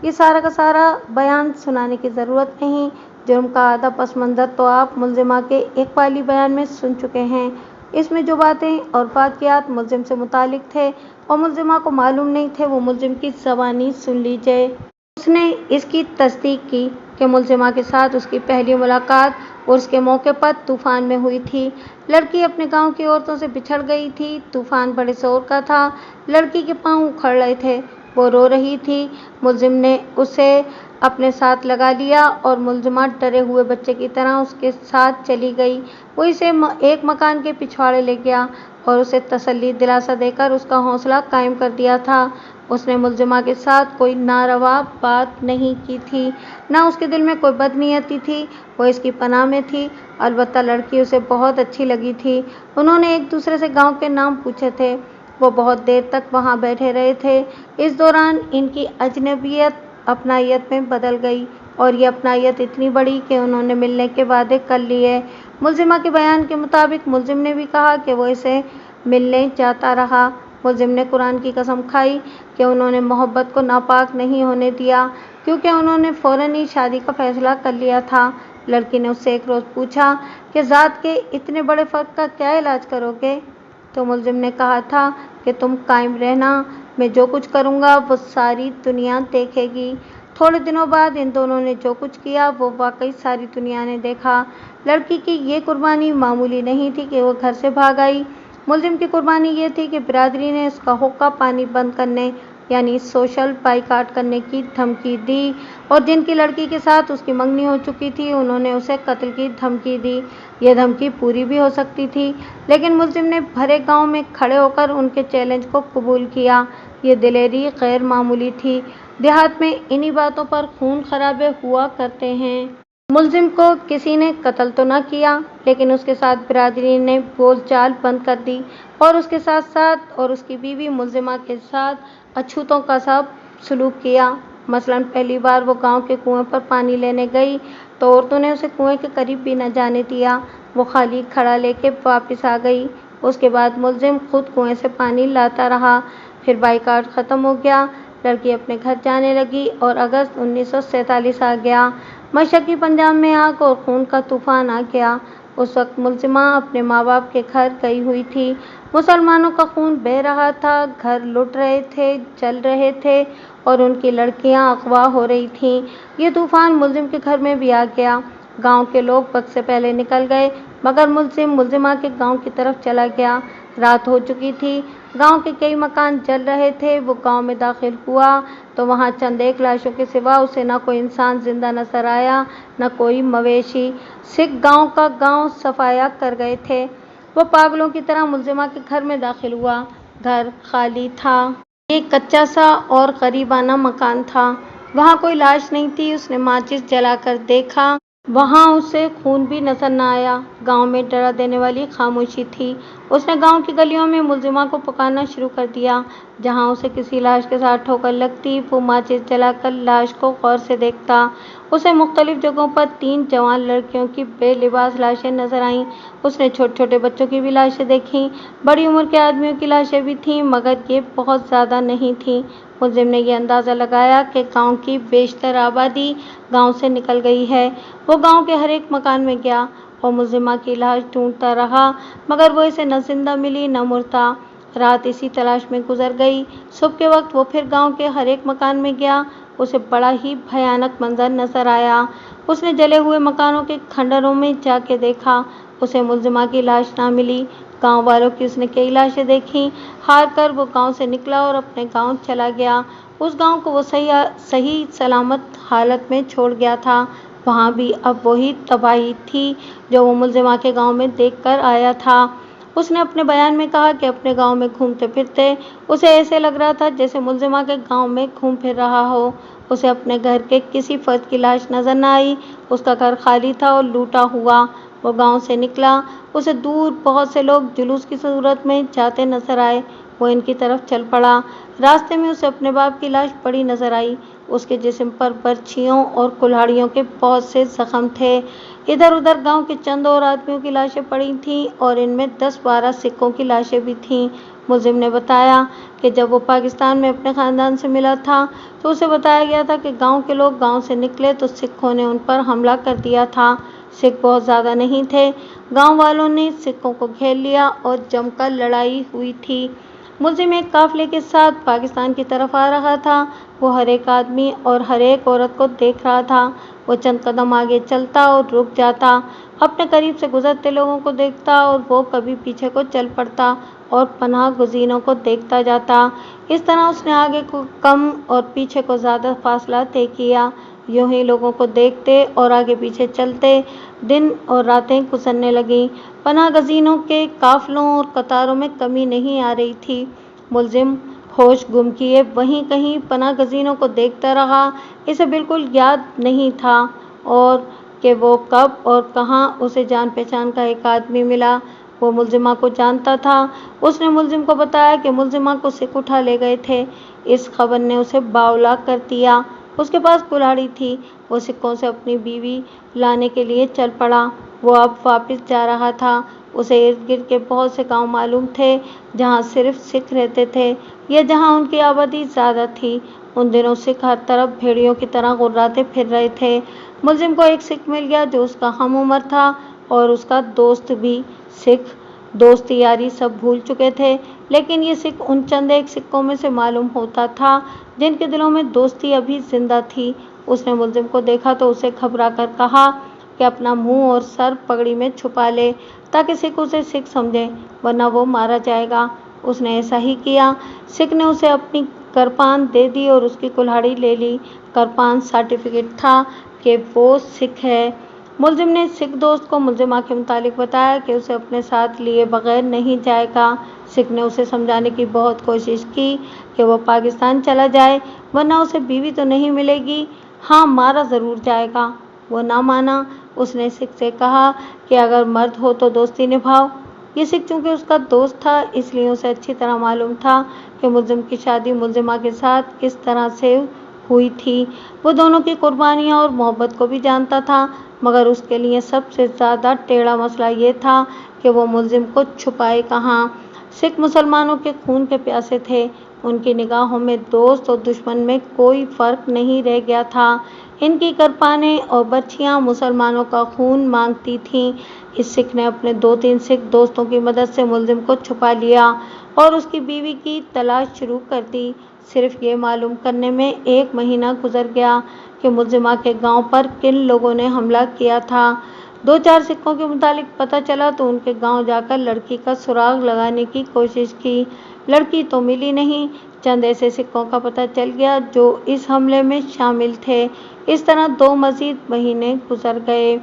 ये सारा का सारा बयान सुनाने की ज़रूरत नहीं। जुर्म का आधा पस मंज़र तो आप मुलजिमा के इकबाली बयान में सुन चुके हैं। इसमें जो बातें और वाक़ियात मुलजिम से मुतालिक थे और मुलजिमा को मालूम नहीं थे वो मुलजिम की ज़बानी सुन लीजिए। उसने इसकी तस्दीक की कि मुलजिमा के साथ उसकी पहली मुलाकात उर्स के मौके पर तूफ़ान में हुई थी। लड़की अपने गांव की औरतों से बिछड़ गई थी। तूफ़ान बड़े ज़ोर का था। लड़की के पांव उखड़ रहे थे। वो रो रही थी। मुलजिम ने उसे अपने साथ लगा लिया और मुलजिमा डरे हुए बच्चे की तरह उसके साथ चली गई। वो इसे एक मकान के पिछवाड़े ले गया और उसे तसल्ली दिलासा देकर उसका हौसला कायम कर दिया था। उसने मुलजिमा के साथ कोई नारवा बात नहीं की थी, ना उसके दिल में कोई बदनीयती थी। वो इसकी पनाह में थी। अलबत्ता लड़की उसे बहुत अच्छी लगी थी। उन्होंने एक दूसरे से गांव के नाम पूछे थे। वो बहुत देर तक वहां बैठे रहे थे। इस दौरान इनकी अजनबियत अपनायत में बदल गई और ये अपनायत इतनी बड़ी कि उन्होंने मिलने के वादे कर लिए। मुलजिमा के बयान के मुताबिक मुलजिम ने भी कहा कि वो इसे मिलने जाता रहा। मुलजिम ने कुरान की कसम खाई कि उन्होंने मोहब्बत को नापाक नहीं होने दिया, क्योंकि उन्होंने फ़ौरन ही शादी का फ़ैसला कर लिया था। लड़की ने उससे एक रोज़ पूछा कि ज़ात के इतने बड़े फ़र्क का क्या इलाज करोगे? तो मुलजिम ने कहा था कि तुम कायम रहना, मैं जो कुछ करूँगा वो सारी दुनिया देखेगी। थोड़े दिनों बाद इन दोनों ने जो कुछ किया वो वाकई सारी दुनिया ने देखा। लड़की की ये कुर्बानी मामूली नहीं थी कि वो घर से भाग आई। मुलजिम की कुर्बानी ये थी कि बिरादरी ने उसका हुक्का पानी बंद करने यानी सोशल बाइकाट करने की धमकी दी, और जिनकी लड़की के साथ उसकी मंगनी हो चुकी थी उन्होंने उसे कत्ल की धमकी दी। ये धमकी पूरी भी हो सकती थी, लेकिन मुलजिम ने भरे गांव में खड़े होकर उनके चैलेंज को कबूल किया। ये दिलेरी गैर मामूली थी। देहात में इन्हीं बातों पर खून खराबे हुआ करते हैं। मुलजिम को किसी ने कत्ल तो न किया, लेकिन उसके साथ बिरादरी ने बोलचाल बंद कर दी, और उसके साथ साथ और उसकी बीवी मुलजिमा के साथ अछूतों का सा सलूक किया। मसलन पहली बार वो गांव के कुएं पर पानी लेने गई तो औरतों ने उसे कुएं के करीब भी न जाने दिया। वो खाली घड़ा लेके वापस आ गई। उसके बाद मुलजिम खुद कुएं से पानी लाता रहा। फिर बाइकाट ख़त्म हो गया। लड़की अपने घर जाने लगी और अगस्त 1947 आ गया। मशरक़ी पंजाब में आग और खून का तूफान आ गया। उस वक्त मुलजिमा अपने माँ बाप के घर गई हुई थी। मुसलमानों का खून बह रहा था, घर लुट रहे थे, जल रहे थे, और उनकी लड़कियां अगवा हो रही थीं। ये तूफान मुलजिम के घर में भी आ गया। गांव के लोग वक्त से पहले निकल गए, मगर मुलजिम मुलजिमा के गांव की तरफ चला गया। रात हो चुकी थी। गांव के कई मकान जल रहे थे। वो गांव में दाखिल हुआ तो वहां चंद एक लाशों के सिवा उसे न कोई इंसान जिंदा नजर आया, न कोई मवेशी। सिख गांव का गांव सफाया कर गए थे। वो पागलों की तरह मुलजिमा के घर में दाखिल हुआ। घर खाली था। एक कच्चा सा और गरीबाना मकान था। वहां कोई लाश नहीं थी। उसने माचिस जलाकर देखा, वहां उसे खून भी नजर न आया। गांव में डरा देने वाली खामोशी थी। उसने गांव की गलियों में मुलजिमा को पुकारना शुरू कर दिया। जहां उसे किसी लाश के साथ ठोकर लगती, वो माचिस जलाकर लाश को गौर से देखता। उसे मुख्तलिफ जगहों पर 3 जवान लड़कियों की बेलिबास लाशें नजर आईं। उसने छोटे छोटे बच्चों की भी लाशें देखीं। बड़ी उम्र के आदमियों की लाशें भी थीं, मगर ये बहुत ज़्यादा नहीं थीं। मुलजिम ने यह अंदाज़ा लगाया कि गांव की बेशतर आबादी गांव से निकल गई है। वो गांव के हर एक मकान में गया और मुलजिमा की लाश ढूंढता रहा, मगर वो इसे न जिंदा मिली न मुर्दा। रात इसी तलाश में गुजर गई। सुबह के वक्त वो फिर गांव के हर एक मकान में गया। उसे बड़ा ही भयानक मंजर नजर आया। उसने जले हुए मकानों के खंडरों में जाके देखा। उसे मुलजिमा की लाश ना मिली। गांव वालों की उसने कई लाशें देखीं। हार कर वो गांव से निकला और अपने गांव चला गया। उस गांव को वो सही सलामत हालत में छोड़ गया था। वहाँ भी अब वही तबाही थी जो वो मुलजिमा के गांव में देख कर आया था। उसने अपने बयान में कहा कि अपने गांव में घूमते फिरते उसे ऐसे लग रहा था जैसे मुलजिमा के गांव में घूम फिर रहा हो। उसे अपने घर के किसी फर्द की लाश नजर न आई। उसका घर खाली था और लूटा हुआ। वो गांव से निकला। उसे दूर बहुत से लोग जुलूस की सूरत में जाते नजर आए। वो इनकी तरफ चल पड़ा। रास्ते में उसे अपने बाप की लाश पड़ी नजर आई। उसके जिस्म पर बर्छियों और कुल्हाड़ियों के बहुत से जख्म थे। इधर उधर गांव के चंद और आदमियों की लाशें पड़ी थीं, और इनमें 10-12 सिखों की लाशें भी थीं। मुलजिम ने बताया कि जब वो पाकिस्तान में अपने ख़ानदान से मिला था तो उसे बताया गया था कि गांव के लोग गांव से निकले तो सिखों ने उन पर हमला कर दिया था। सिख बहुत ज़्यादा नहीं थे। गांव वालों ने सिखों को घेर लिया और जमकर लड़ाई हुई थी। मुलजिम एक काफिले के साथ पाकिस्तान की तरफ आ रहा था। वो हर एक आदमी और हर एक औरत को देख रहा था। वो चंद कदम आगे चलता और रुक जाता, अपने करीब से गुजरते लोगों को देखता, और वो कभी पीछे को चल पड़ता और पनाह गुज़ीरों को देखता जाता। इस तरह उसने आगे को कम और पीछे को ज़्यादा फासला तय किया। यूं ही लोगों को देखते और आगे पीछे चलते दिन और रातें गुजरने लगीं। पनाह गज़ीनों के काफिलों और कतारों में कमी नहीं आ रही थी। मुलजिम होश गुम किए वहीं कहीं पनाह गज़ीनों को देखता रहा। इसे बिल्कुल याद नहीं था और कि वो कब और कहाँ उसे जान पहचान का एक आदमी मिला। वो मुलजिमा को जानता था। उसने मुलजिम को बताया कि मुलजिमा को सिख उठा ले गए थे। इस खबर ने उसे बावला कर दिया। उसके पास कुल्हाड़ी थी। वो सिखों से अपनी बीवी लाने के लिए चल पड़ा। वो अब वापस जा रहा था। उसे इर्द गिर्द के बहुत से गांव मालूम थे जहां सिर्फ सिख रहते थे या जहां उनकी आबादी ज़्यादा थी। उन दिनों सिख हर तरफ भेड़ियों की तरह गुर्राते फिर रहे थे। मुलजिम को एक सिख मिल गया जो उसका हम उम्र था और उसका दोस्त भी। सिख दोस्ती यारी सब भूल चुके थे, लेकिन ये सिख उन चंद एक सिक्कों में से मालूम होता था जिनके दिलों में दोस्ती अभी जिंदा थी। उसने मुलजिम को देखा तो उसे घबरा कर कहा कि अपना मुंह और सर पगड़ी में छुपा ले ताकि सिख उसे सिख समझे, वरना वो मारा जाएगा। उसने ऐसा ही किया। सिख ने उसे अपनी करपान दे दी और उसकी कुल्हाड़ी ले ली। करपान सर्टिफिकेट था कि वो सिख है। मुलजिम ने सिख दोस्त को मुलजिमा के मुतालिक बताया कि उसे अपने साथ लिए बगैर नहीं जाएगा। सिख ने उसे समझाने की बहुत कोशिश की कि वो पाकिस्तान चला जाए, वरना उसे बीवी तो नहीं मिलेगी, हाँ मारा ज़रूर जाएगा। वो ना माना। उसने सिख से कहा कि अगर मर्द हो तो दोस्ती निभाओ। ये सिख चूँकि उसका दोस्त था, इसलिए उसे अच्छी तरह मालूम था कि मुलजिम की शादी मुलजिमा के साथ किस तरह से हुई थी। वो दोनों की कुर्बानियाँ और मोहब्बत को भी जानता था, मगर उसके लिए सबसे ज़्यादा टेढ़ा मसला ये था कि वो मुलजिम को छुपाए कहाँ। सिख मुसलमानों के खून के प्यासे थे। उनकी निगाहों में दोस्त और दुश्मन में कोई फ़र्क नहीं रह गया था। इनकी करपानें और बर्छियाँ मुसलमानों का खून मांगती थीं। इस सिख ने अपने 2-3 सिख दोस्तों की मदद से मुलजिम को छुपा लिया और उसकी बीवी की तलाश शुरू कर दी। सिर्फ ये मालूम करने में 1 महीना गुजर गया कि मुलजिमा के गांव पर किन लोगों ने हमला किया था। 2-4 सिखों के मुतालिक पता चला तो उनके गांव जाकर लड़की का सुराग लगाने की कोशिश की। लड़की तो मिली नहीं। चंद ऐसे सिखों का पता चल गया जो इस हमले में शामिल थे। इस तरह 2 मज़ीद महीने गुजर गए।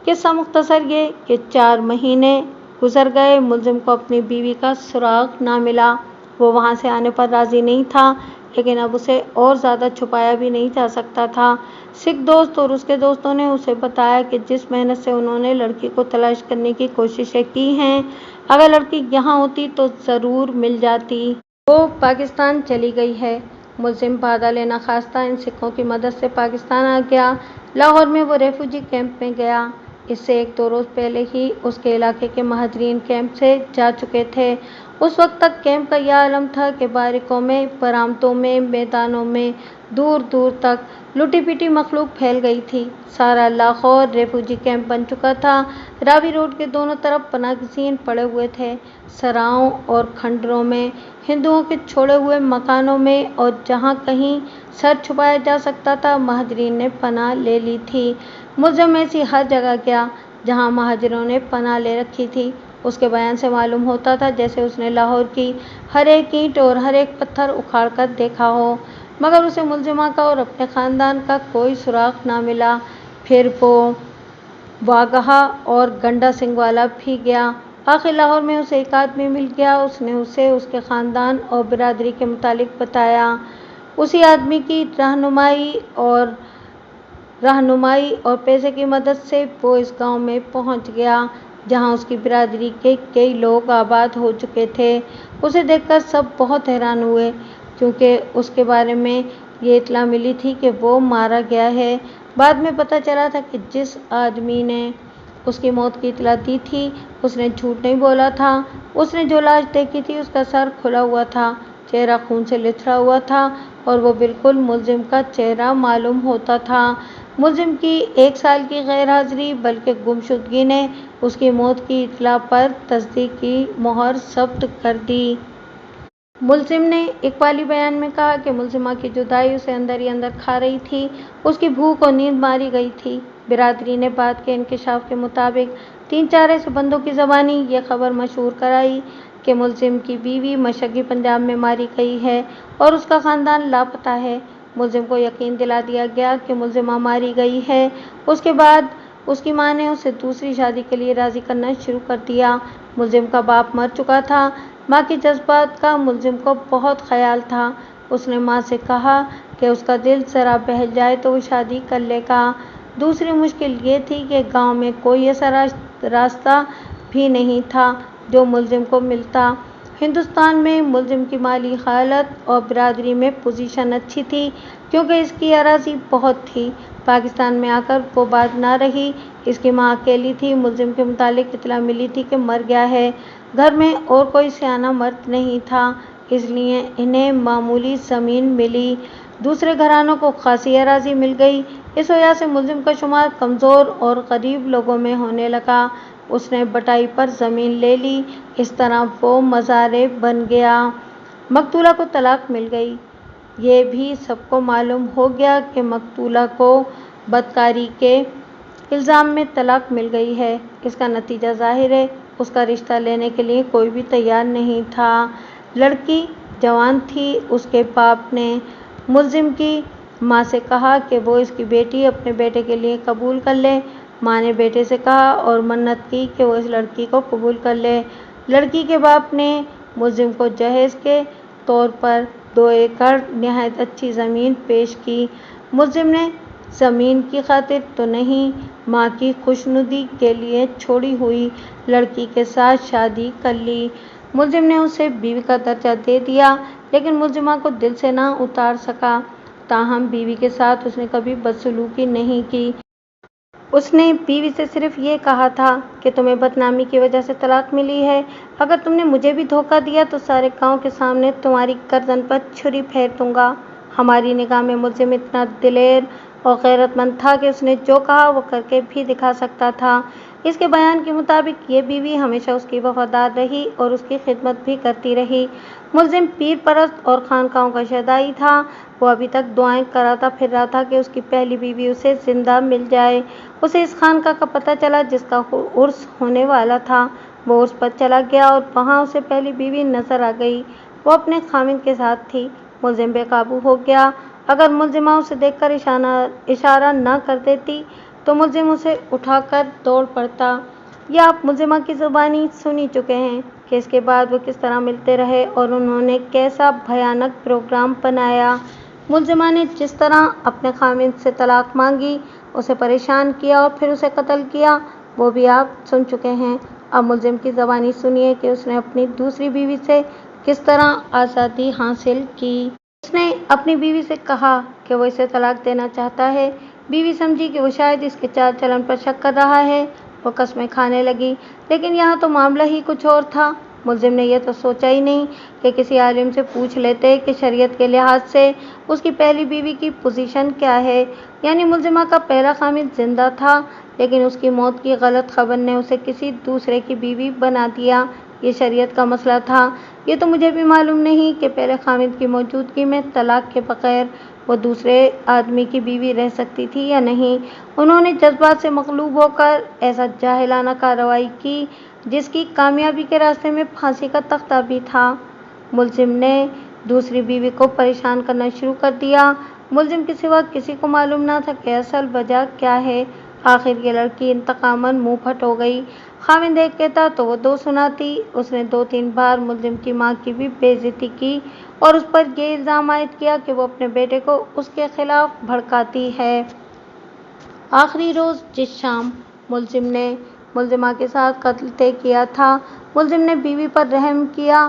किस्सा मुख्तसर ये कि 4 महीने गुजर गए, मुलजिम को अपनी बीवी का सुराग ना मिला। वो वहाँ से आने पर राज़ी नहीं था, लेकिन अब उसे और ज़्यादा छुपाया भी नहीं जा सकता था। सिख दोस्त और उसके दोस्तों ने उसे बताया कि जिस मेहनत से उन्होंने लड़की को तलाश करने की कोशिशें की हैं, अगर लड़की यहाँ होती तो ज़रूर मिल जाती। वो पाकिस्तान चली गई है। मुलजिम बादल नखास्ता इन सिखों की मदद से पाकिस्तान आ गया। लाहौर में वो रेफ्यूजी कैंप में गया। इससे 1-2 रोज़ पहले ही उसके इलाके के महाजरीन कैंप से जा चुके थे। उस वक्त तक कैंप का यह आलम था कि बारिकों में, बरामदों में, मैदानों में दूर दूर तक लुटी पिटी मखलूक फैल गई थी। सारा लाहौर रेफ्यूजी कैंप बन चुका था। रावी रोड के दोनों तरफ पनाहगज़ीन पड़े हुए थे। सराओं और खंडरों में, हिंदुओं के छोड़े हुए मकानों में और जहाँ कहीं सर छुपाया जा सकता था, महाजरीन ने पनाह ले ली थी। मुलजिम ऐसी हर जगह गया जहाँ महाजरों ने पनाह ले रखी थी। उसके बयान से मालूम होता था जैसे उसने लाहौर की हर एक ईंट और हर एक पत्थर उखाड़ कर देखा हो, मगर उसे मुलजिमा का और अपने ख़ानदान का कोई सुराग ना मिला। फिर वो वागहा और गंडा सिंह वाला भी गया। आखिर लाहौर में उसे एक आदमी मिल गया। उसने उसे उसके ख़ानदान और बिरादरी के मुतालिक बताया। उसी आदमी की रहनुमाई और पैसे की मदद से वो इस गांव में पहुंच गया जहां उसकी बिरादरी के कई लोग आबाद हो चुके थे। उसे देखकर सब बहुत हैरान हुए, क्योंकि उसके बारे में ये इत्तला मिली थी कि वो मारा गया है। बाद में पता चला था कि जिस आदमी ने उसकी मौत की इत्तला दी थी, उसने झूठ नहीं बोला था। उसने जो लाश देखी थी उसका सर खुला हुआ था, चेहरा खून से लिथड़ा हुआ था और वो बिल्कुल मुलजिम का चेहरा मालूम होता था। मुलजिम की 1 साल की गैर हाजिरी बल्कि गुमशुदगी ने उसकी मौत की इत्तला पर तस्दीक की मोहर ज़ब्त कर दी। मुलजिम ने इकबाली बयान में कहा कि मुलजिमा की जुदाई उसे अंदर ही अंदर खा रही थी। उसकी भूख और नींद मारी गई थी। बिरादरी ने बाद के इंकशाफ के मुताबिक 3-4 ऐसे बंदों की ज़बानी ये खबर मशहूर कराई कि मुलजिम की बीवी मशरक़ी पंजाब में मारी गई है और उसका ख़ानदान लापता है। मुलजिम को यकीन दिला दिया गया कि मुलजिमा मारी गई है। उसके बाद उसकी माँ ने उसे दूसरी शादी के लिए राज़ी करना शुरू कर दिया। मुलजिम का बाप मर चुका था। माँ के जज्बात का मुलजिम को बहुत ख़याल था। उसने माँ से कहा कि उसका दिल ज़रा बहल जाए तो वो शादी कर लेगा। दूसरी मुश्किल ये थी कि गांव में कोई ऐसा रास्ता भी नहीं था जो मुलजिम को मिलता। हिंदुस्तान में मुलजिम की माली हालत और बिरादरी में पोजीशन अच्छी थी, क्योंकि इसकी अराज़ी बहुत थी। पाकिस्तान में आकर वो बात ना रही। इसकी माँ अकेली थी। मुलजिम के मुतालिक इत्तला मिली थी कि मर गया है। घर में और कोई सियाना मर्द नहीं था, इसलिए इन्हें मामूली ज़मीन मिली। دوسرے گھرانوں کو خاصی اراضی مل گئی۔ اس وجہ سے ملزم کا شمار کمزور اور غریب لوگوں میں ہونے لگا۔ اس نے بٹائی پر زمین لے لی۔ اس طرح وہ مزارع بن گیا۔ مقتولہ کو طلاق مل گئی۔ یہ بھی سب کو معلوم ہو گیا کہ مقتولہ کو بدکاری کے الزام میں طلاق مل گئی ہے۔ اس کا نتیجہ ظاہر ہے، اس کا رشتہ لینے کے لیے کوئی بھی تیار نہیں تھا۔ لڑکی جوان تھی۔ اس کے باپ نے ملزم کی ماں سے کہا کہ وہ اس کی بیٹی اپنے بیٹے کے لیے قبول کر لے۔ ماں نے بیٹے سے کہا اور منت کی کہ وہ اس لڑکی کو قبول کر لے۔ لڑکی کے باپ نے ملزم کو جہیز کے طور پر 2 ایکڑ نہایت اچھی زمین پیش کی۔ ملزم نے زمین کی خاطر تو نہیں، ماں کی خوشنودی کے لیے چھوڑی ہوئی لڑکی کے ساتھ شادی کر لی۔ ملزم نے اسے بیوی کا درجہ دے دیا، لیکن ملزمہ کو دل سے نہ اتار سکا۔ تاہم بیوی کے ساتھ اس نے کبھی بدسلوکی نہیں کی۔ اس نے بیوی سے صرف یہ کہا تھا کہ تمہیں بدنامی کی وجہ سے طلاق ملی ہے۔ اگر تم نے مجھے بھی دھوکہ دیا تو سارے گاؤں کے سامنے تمہاری گردن پر چھری پھیر دوں گا۔ ہماری نگاہ میں ملزم اتنا دلیر اور غیرت مند تھا کہ اس نے جو کہا وہ کر کے بھی دکھا سکتا تھا۔ اس کے بیان کے مطابق یہ بیوی ہمیشہ اس کی وفادار رہی اور اس کی خدمت بھی کرتی رہی۔ ملزم پیر پرست اور خانقاہوں کا شہدائی تھا۔ وہ ابھی تک دعائیں کراتا پھر رہا تھا کہ اس کی پہلی بیوی اسے زندہ مل جائے۔ اسے اس خانقاہ کا پتہ چلا جس کا عرس ہونے والا تھا۔ وہ عرس پر چلا گیا اور وہاں اسے پہلی بیوی نظر آ گئی۔ وہ اپنے خاوند کے ساتھ تھی۔ ملزم بے قابو ہو گیا۔ اگر ملزمہ اسے دیکھ کر اشارہ نہ کر دیتی تو ملزم اسے اٹھا کر دوڑ پڑتا۔ یہ آپ ملزمہ کی زبانی سن ہی چکے ہیں کہ اس کے بعد وہ کس طرح ملتے رہے اور انہوں نے کیسا بھیانک پروگرام بنایا۔ ملزمہ نے جس طرح اپنے خاوند سے طلاق مانگی، اسے پریشان کیا اور پھر اسے قتل کیا، وہ بھی آپ سن چکے ہیں۔ اب ملزم کی زبانی سنیے کہ اس نے اپنی دوسری بیوی سے کس طرح آزادی حاصل کی۔ اس نے اپنی بیوی سے کہا کہ وہ اسے طلاق دینا چاہتا ہے۔ بیوی سمجھی کہ وہ شاید اس کے چال چلن پر شک کر رہا ہے۔ وہ قسمیں کھانے لگی، لیکن یہاں تو معاملہ ہی کچھ اور تھا۔ ملزم نے یہ تو سوچا ہی نہیں کہ کسی عالم سے پوچھ لیتے کہ شریعت کے لحاظ سے اس کی پہلی بیوی کی پوزیشن کیا ہے۔ یعنی ملزمہ کا پہلا خاوند زندہ تھا، لیکن اس کی موت کی غلط خبر نے اسے کسی دوسرے کی بیوی بنا دیا۔ یہ شریعت کا مسئلہ تھا۔ یہ تو مجھے بھی معلوم نہیں کہ پہلے خاوند کی موجودگی میں طلاق کے بغیر وہ دوسرے آدمی کی بیوی رہ سکتی تھی یا نہیں۔ انہوں نے جذبات سے مغلوب ہو کر ایسا جاہلانہ کارروائی کی جس کی کامیابی کے راستے میں پھانسی کا تختہ بھی تھا۔ ملزم نے دوسری بیوی کو پریشان کرنا شروع کر دیا۔ ملزم کے سوا کسی کو معلوم نہ تھا کہ اصل وجہ کیا ہے۔ آخر یہ لڑکی انتقاماً منہ پھٹ ہو گئی۔ خاوند ایک کہتا تو وہ 2 سناتی۔ اس نے 2-3 بار ملزم کی ماں کی بھی بے عزتی کی اور اس پر یہ الزام عائد کیا کہ وہ اپنے بیٹے کو اس کے خلاف بھڑکاتی ہے۔ آخری روز جس شام ملزم نے ملزمہ کے ساتھ قتل طے کیا تھا، ملزم نے بیوی پر رحم کیا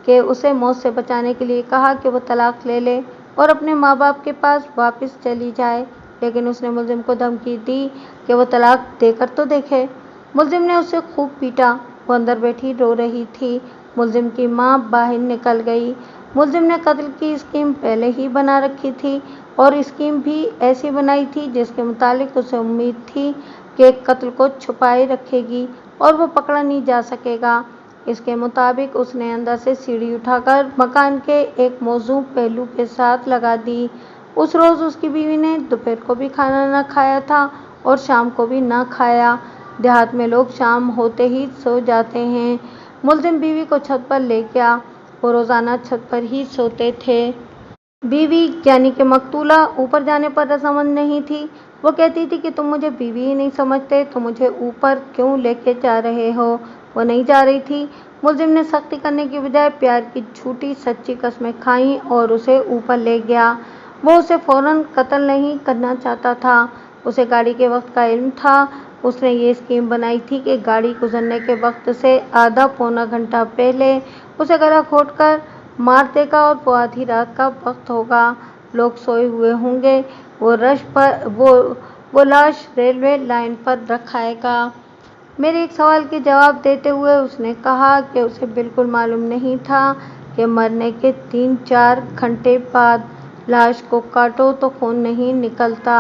کہ اسے موت سے بچانے کے لیے کہا کہ وہ طلاق لے لے اور اپنے ماں باپ کے پاس واپس چلی جائے، لیکن اس نے ملزم کو دھمکی دی کہ وہ طلاق دے کر تو دیکھے۔ ملزم نے اسے خوب پیٹا۔ وہ اندر بیٹھی رو رہی تھی۔ ملزم کی ماں باہر نکل گئی۔ ملزم نے قتل کی اسکیم پہلے ہی بنا رکھی تھی اور اسکیم بھی ایسی بنائی تھی جس کے متعلق اسے امید تھی کہ قتل کو چھپائے رکھے گی اور وہ پکڑا نہیں جا سکے گا۔ اس کے مطابق اس نے اندر سے سیڑھی اٹھا کر مکان کے ایک موزوں پہلو کے ساتھ لگا دی۔ اس روز اس کی بیوی نے دوپہر کو بھی کھانا نہ کھایا تھا اور شام کو بھی نہ کھایا۔ دیہات میں لوگ شام ہوتے ہی سو جاتے ہیں۔ ملزم بیوی کو چھت پر لے گیا۔ وہ روزانہ چھت پر ہی سوتے تھے۔ بیوی یعنی کہ مقتولہ اوپر جانے پر رضامند نہیں تھی۔ وہ کہتی تھی کہ تم مجھے بیوی ہی نہیں سمجھتے تو مجھے اوپر کیوں لے کے جا رہے ہو؟ وہ نہیں جا رہی تھی۔ ملزم نے سختی کرنے کی بجائے پیار کی جھوٹی سچی قسمیں کھائیں اور اسے اوپر لے گیا۔ وہ اسے فوراً قتل نہیں کرنا چاہتا تھا۔ اسے گاڑی کے وقت کا علم تھا۔ اس نے یہ اسکیم بنائی تھی کہ گاڑی گزرنے کے وقت سے آدھا پونا گھنٹہ پہلے اسے گلا گھونٹ کر مار دے گا اور وہ آدھی رات کا وقت ہوگا، لوگ سوئے ہوئے ہوں گے، وہ لاش ریلوے لائن پر رکھائے گا۔ میرے ایک سوال کے جواب دیتے ہوئے اس نے کہا کہ اسے بالکل معلوم نہیں تھا کہ مرنے کے 3-4 گھنٹے بعد लाश को काटो तो खून नहीं निकलता।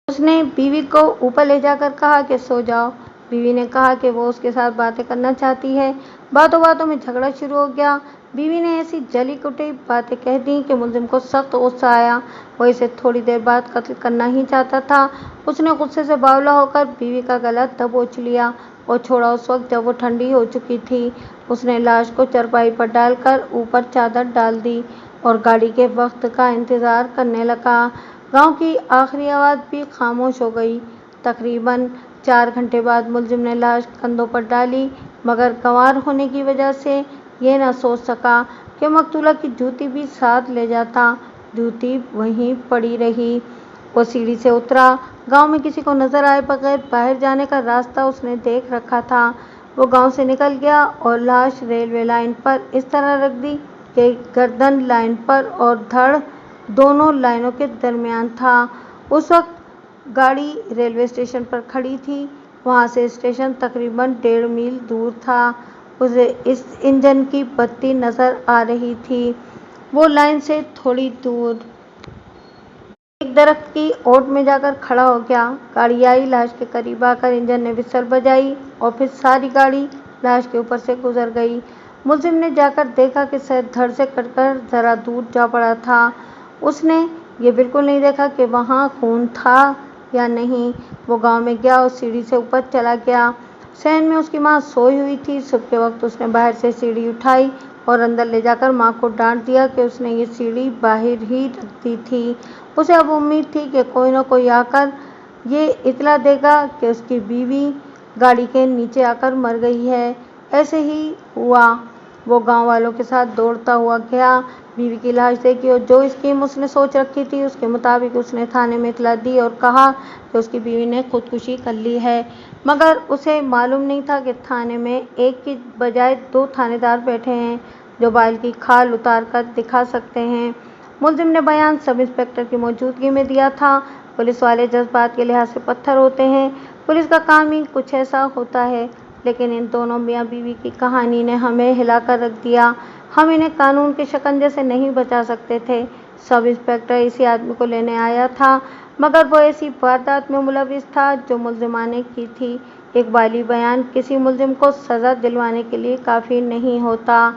उसने बीवी को ऊपर ले जाकर कहा कि सो जाओ। बीवी ने कहा कि वो उसके साथ बातें करना चाहती है। बातों बातों में झगड़ा शुरू हो गया। बीवी ने ऐसी जली कुटी बातें कह दी कि मुलजिम को सख्त गुस्सा आया। वो इसे थोड़ी देर बाद कत्ल करना ही चाहता था। उसने गुस्से से बावला होकर बीवी का गला दबोच लिया और छोड़ा उस वक्त जब वो ठंडी हो चुकी थी। उसने लाश को चारपाई पर डालकर ऊपर चादर डाल दी और गाड़ी के वक्त का इंतज़ार करने लगा। गांव की आखिरी आवाज़ भी खामोश हो गई। तकरीबन 4 घंटे बाद मुलजिम ने लाश कंधों पर डाली, मगर गंवार होने की वजह से ये न सोच सका कि मकतूला की जूती भी साथ ले जाता। जूती वहीं पड़ी रही। वो सीढ़ी से उतरा। गांव में किसी को नजर आए बगैर बाहर जाने का रास्ता उसने देख रखा था। वो गांव से निकल गया और लाश रेलवे लाइन पर इस तरह रख दी कि गर्दन लाइन पर और धड़ दोनों लाइनों के दरमियान था। उस वक्त गाड़ी रेलवे स्टेशन पर खड़ी थी। वहां से स्टेशन तकरीबन 1.5 मील दूर था। उसे इस इंजन की बत्ती नजर आ रही थी। वो लाइन से थोड़ी दूर एक दरख्त की ओट में जाकर खड़ा हो गया। गाड़ी आई, लाश के करीब आकर इंजन ने विसल बजाई और फिर सारी गाड़ी लाश के ऊपर से गुजर गई। मुलजिम ने जाकर देखा कि सर धड़ से कटकर जरा दूर जा पड़ा था। उसने ये बिल्कुल नहीं देखा कि वहाँ खून था या नहीं। वो गांव में गया और सीढ़ी से ऊपर चला गया। सहन में उसकी माँ सोई हुई थी। सुबह के वक्त उसने बाहर से सीढ़ी उठाई और अंदर ले जाकर माँ को डांट दिया कि उसने ये सीढ़ी बाहर ही रख दी थी। उसे अब उम्मीद थी कि कोई न कोई आकर ये इतला देगा कि उसकी बीवी गाड़ी के नीचे आकर मर गई है। ऐसे ही हुआ। वो गांव वालों के साथ दौड़ता हुआ गया, बीवी की लाश देखी और जो स्कीम उसने सोच रखी थी उसके मुताबिक उसने थाने में इतला दी और कहा कि उसकी बीवी ने खुदकुशी कर ली है। मगर उसे मालूम नहीं था कि थाने में एक की बजाय 2 थानेदार बैठे हैं जो बाल की खाल उतार कर दिखा सकते हैं। मुलजिम ने बयान सब इंस्पेक्टर की मौजूदगी में दिया था। पुलिस वाले जज्बात के लिहाज से पत्थर होते हैं। पुलिस का काम ही कुछ ऐसा होता है। लेकिन इन दोनों मियाँ बीवी की कहानी ने हमें हिलाकर रख दिया। हम इन्हें कानून के शिकंजे से नहीं बचा सकते थे। सब इंस्पेक्टर इसी आदमी को लेने आया था, मगर वो ऐसी वारदात में मुलविस था जो मुलजिमा ने की थी। इकबाली बयान किसी मुलजिम को सज़ा दिलवाने के लिए काफ़ी नहीं होता।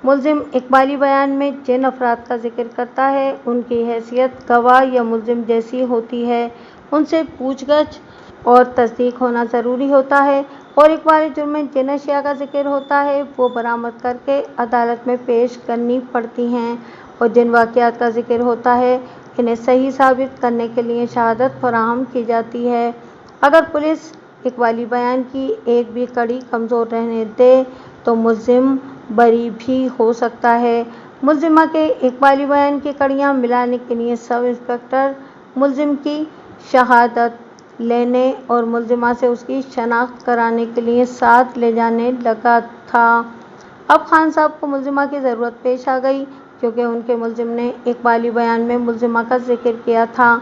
मुलजिम इकबाली बयान में जिन अफराद का जिक्र करता है उनकी हैसियत गवाह या मुलजिम जैसी होती है। उनसे पूछगछ और तस्दीक होना ज़रूरी होता है और इकबाली जुर्म में जिन अशिया का जिक्र होता है वो बरामद करके अदालत में पेश करनी पड़ती हैं और जिन वाक़यात का जिक्र होता है इन्हें सही साबित करने के लिए शहादत फराहम की जाती है। अगर पुलिस इकबाली बयान की एक भी कड़ी कमज़ोर रहने दे तो मुलजिम बरी भी हो सकता है। मुलजिमा के इकबाली बयान की कड़ियाँ मिलाने के लिए सब इंस्पेक्टर मुलजिम की शहादत लेने और मुलजिमा से उसकी शनाख्त कराने के लिए साथ ले जाने लगा था। अब खान साहब को मुलजिमा की ज़रूरत पेश आ गई क्योंकि उनके मुलजिम ने इकबाली बयान में मुलजिमा का जिक्र किया था।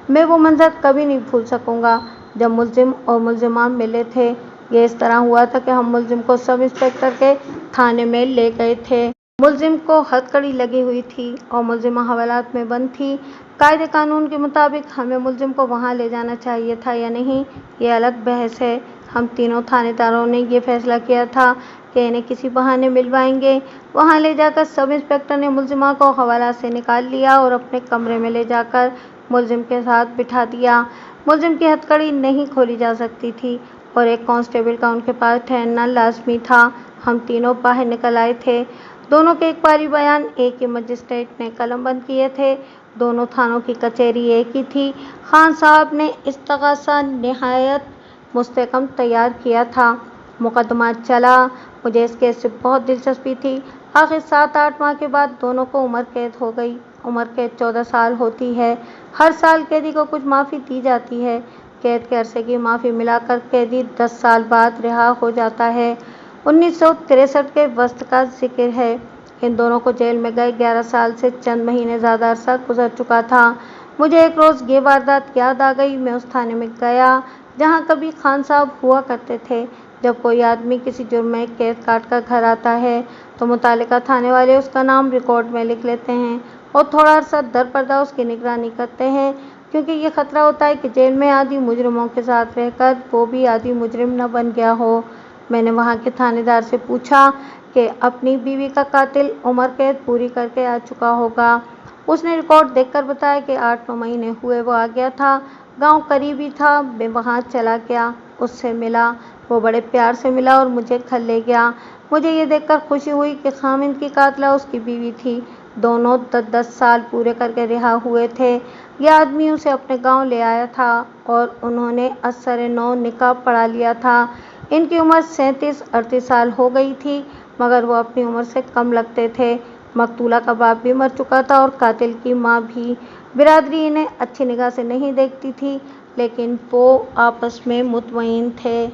मैं वो मंजर कभी नहीं भूल सकूँगा जब मुलजिम और मुलजिमा मिले थे। ये इस तरह हुआ था कि हम मुलजिम को सब इंस्पेक्टर के थाने में ले गए थे। मुलजिम को हथकड़ी लगी हुई थी और मुलजिमा हवालात में बंद थी। कायदे कानून के मुताबिक हमें मुलजिम को वहाँ ले जाना चाहिए था या नहीं, ये अलग बहस है। हम तीनों थानेदारों ने ये फैसला किया था कि इन्हें किसी बहाने मिलवाएंगे। वहाँ ले जाकर सब इंस्पेक्टर ने मुलजिमा को हवाला से निकाल लिया और अपने कमरे में ले जाकर मुलजिम के साथ बिठा दिया। मुलजिम की हथकड़ी नहीं खोली जा सकती थी और एक कांस्टेबल का उनके पास ठहरना लाजमी था। हम तीनों बाहर निकल आए थे। दोनों के इकबाली बयान एक ही मजिस्ट्रेट ने कलमबंद किए थे। दोनों थानों की कचहरी एक ही थी। खान साहब ने इस्तग़ासा निहायत मुस्तहकम तैयार किया था। मुकदमा चला। मुझे इस केस से बहुत दिलचस्पी थी। आखिर 7-8 माह के बाद दोनों को उम्र कैद हो गई। उम्र कैद 14 साल होती है। हर साल कैदी को कुछ माफ़ी दी जाती है। कैद के अरसे की माफ़ी मिलाकर कैदी 10 साल बाद रिहा हो जाता है। 1963 के वस्त का जिक्र है। इन दोनों को जेल में गए 11 साल से चंद महीने ज़्यादा अरसा गुजर चुका था। मुझे एक रोज़ ये वारदात याद आ गई। मैं उस थाने में गया जहाँ कभी खान साहब हुआ करते थे। جب کوئی آدمی کسی جرم میں کیس کاٹ کر گھر آتا ہے تو متعلقہ تھانے والے اس کا نام ریکارڈ میں لکھ لیتے ہیں اور تھوڑا عرصہ درپردہ اس کی نگرانی کرتے ہیں، کیونکہ یہ خطرہ ہوتا ہے کہ جیل میں عادی مجرموں کے ساتھ رہ کر وہ بھی عادی مجرم نہ بن گیا ہو۔ میں نے وہاں کے تھانے دار سے پوچھا کہ اپنی بیوی کا قاتل عمر قید پوری کر کے آ چکا ہوگا۔ اس نے ریکارڈ دیکھ کر بتایا کہ 8-9 مہینے ہوئے وہ آ گیا تھا، گاؤں قریب ہی تھا۔ میں وہاں چلا گیا، اس سے ملا، وہ بڑے پیار سے ملا اور مجھے گھر لے گیا۔ مجھے یہ دیکھ کر خوشی ہوئی کہ خاوند کی قاتلہ اس کی بیوی تھی، دونوں 10-10 سال پورے کر کے رہا ہوئے تھے۔ یہ آدمی اسے اپنے گاؤں لے آیا تھا اور انہوں نے ازسرِ نو نکاح پڑھا لیا تھا۔ ان کی عمر 37-38 سال ہو گئی تھی، مگر وہ اپنی عمر سے کم لگتے تھے۔ مقتولہ کا باپ بھی مر چکا تھا اور قاتل کی ماں بھی۔ برادری انہیں اچھی نگاہ سے نہیں دیکھتی تھی، لیکن وہ آپس میں مطمئن تھے۔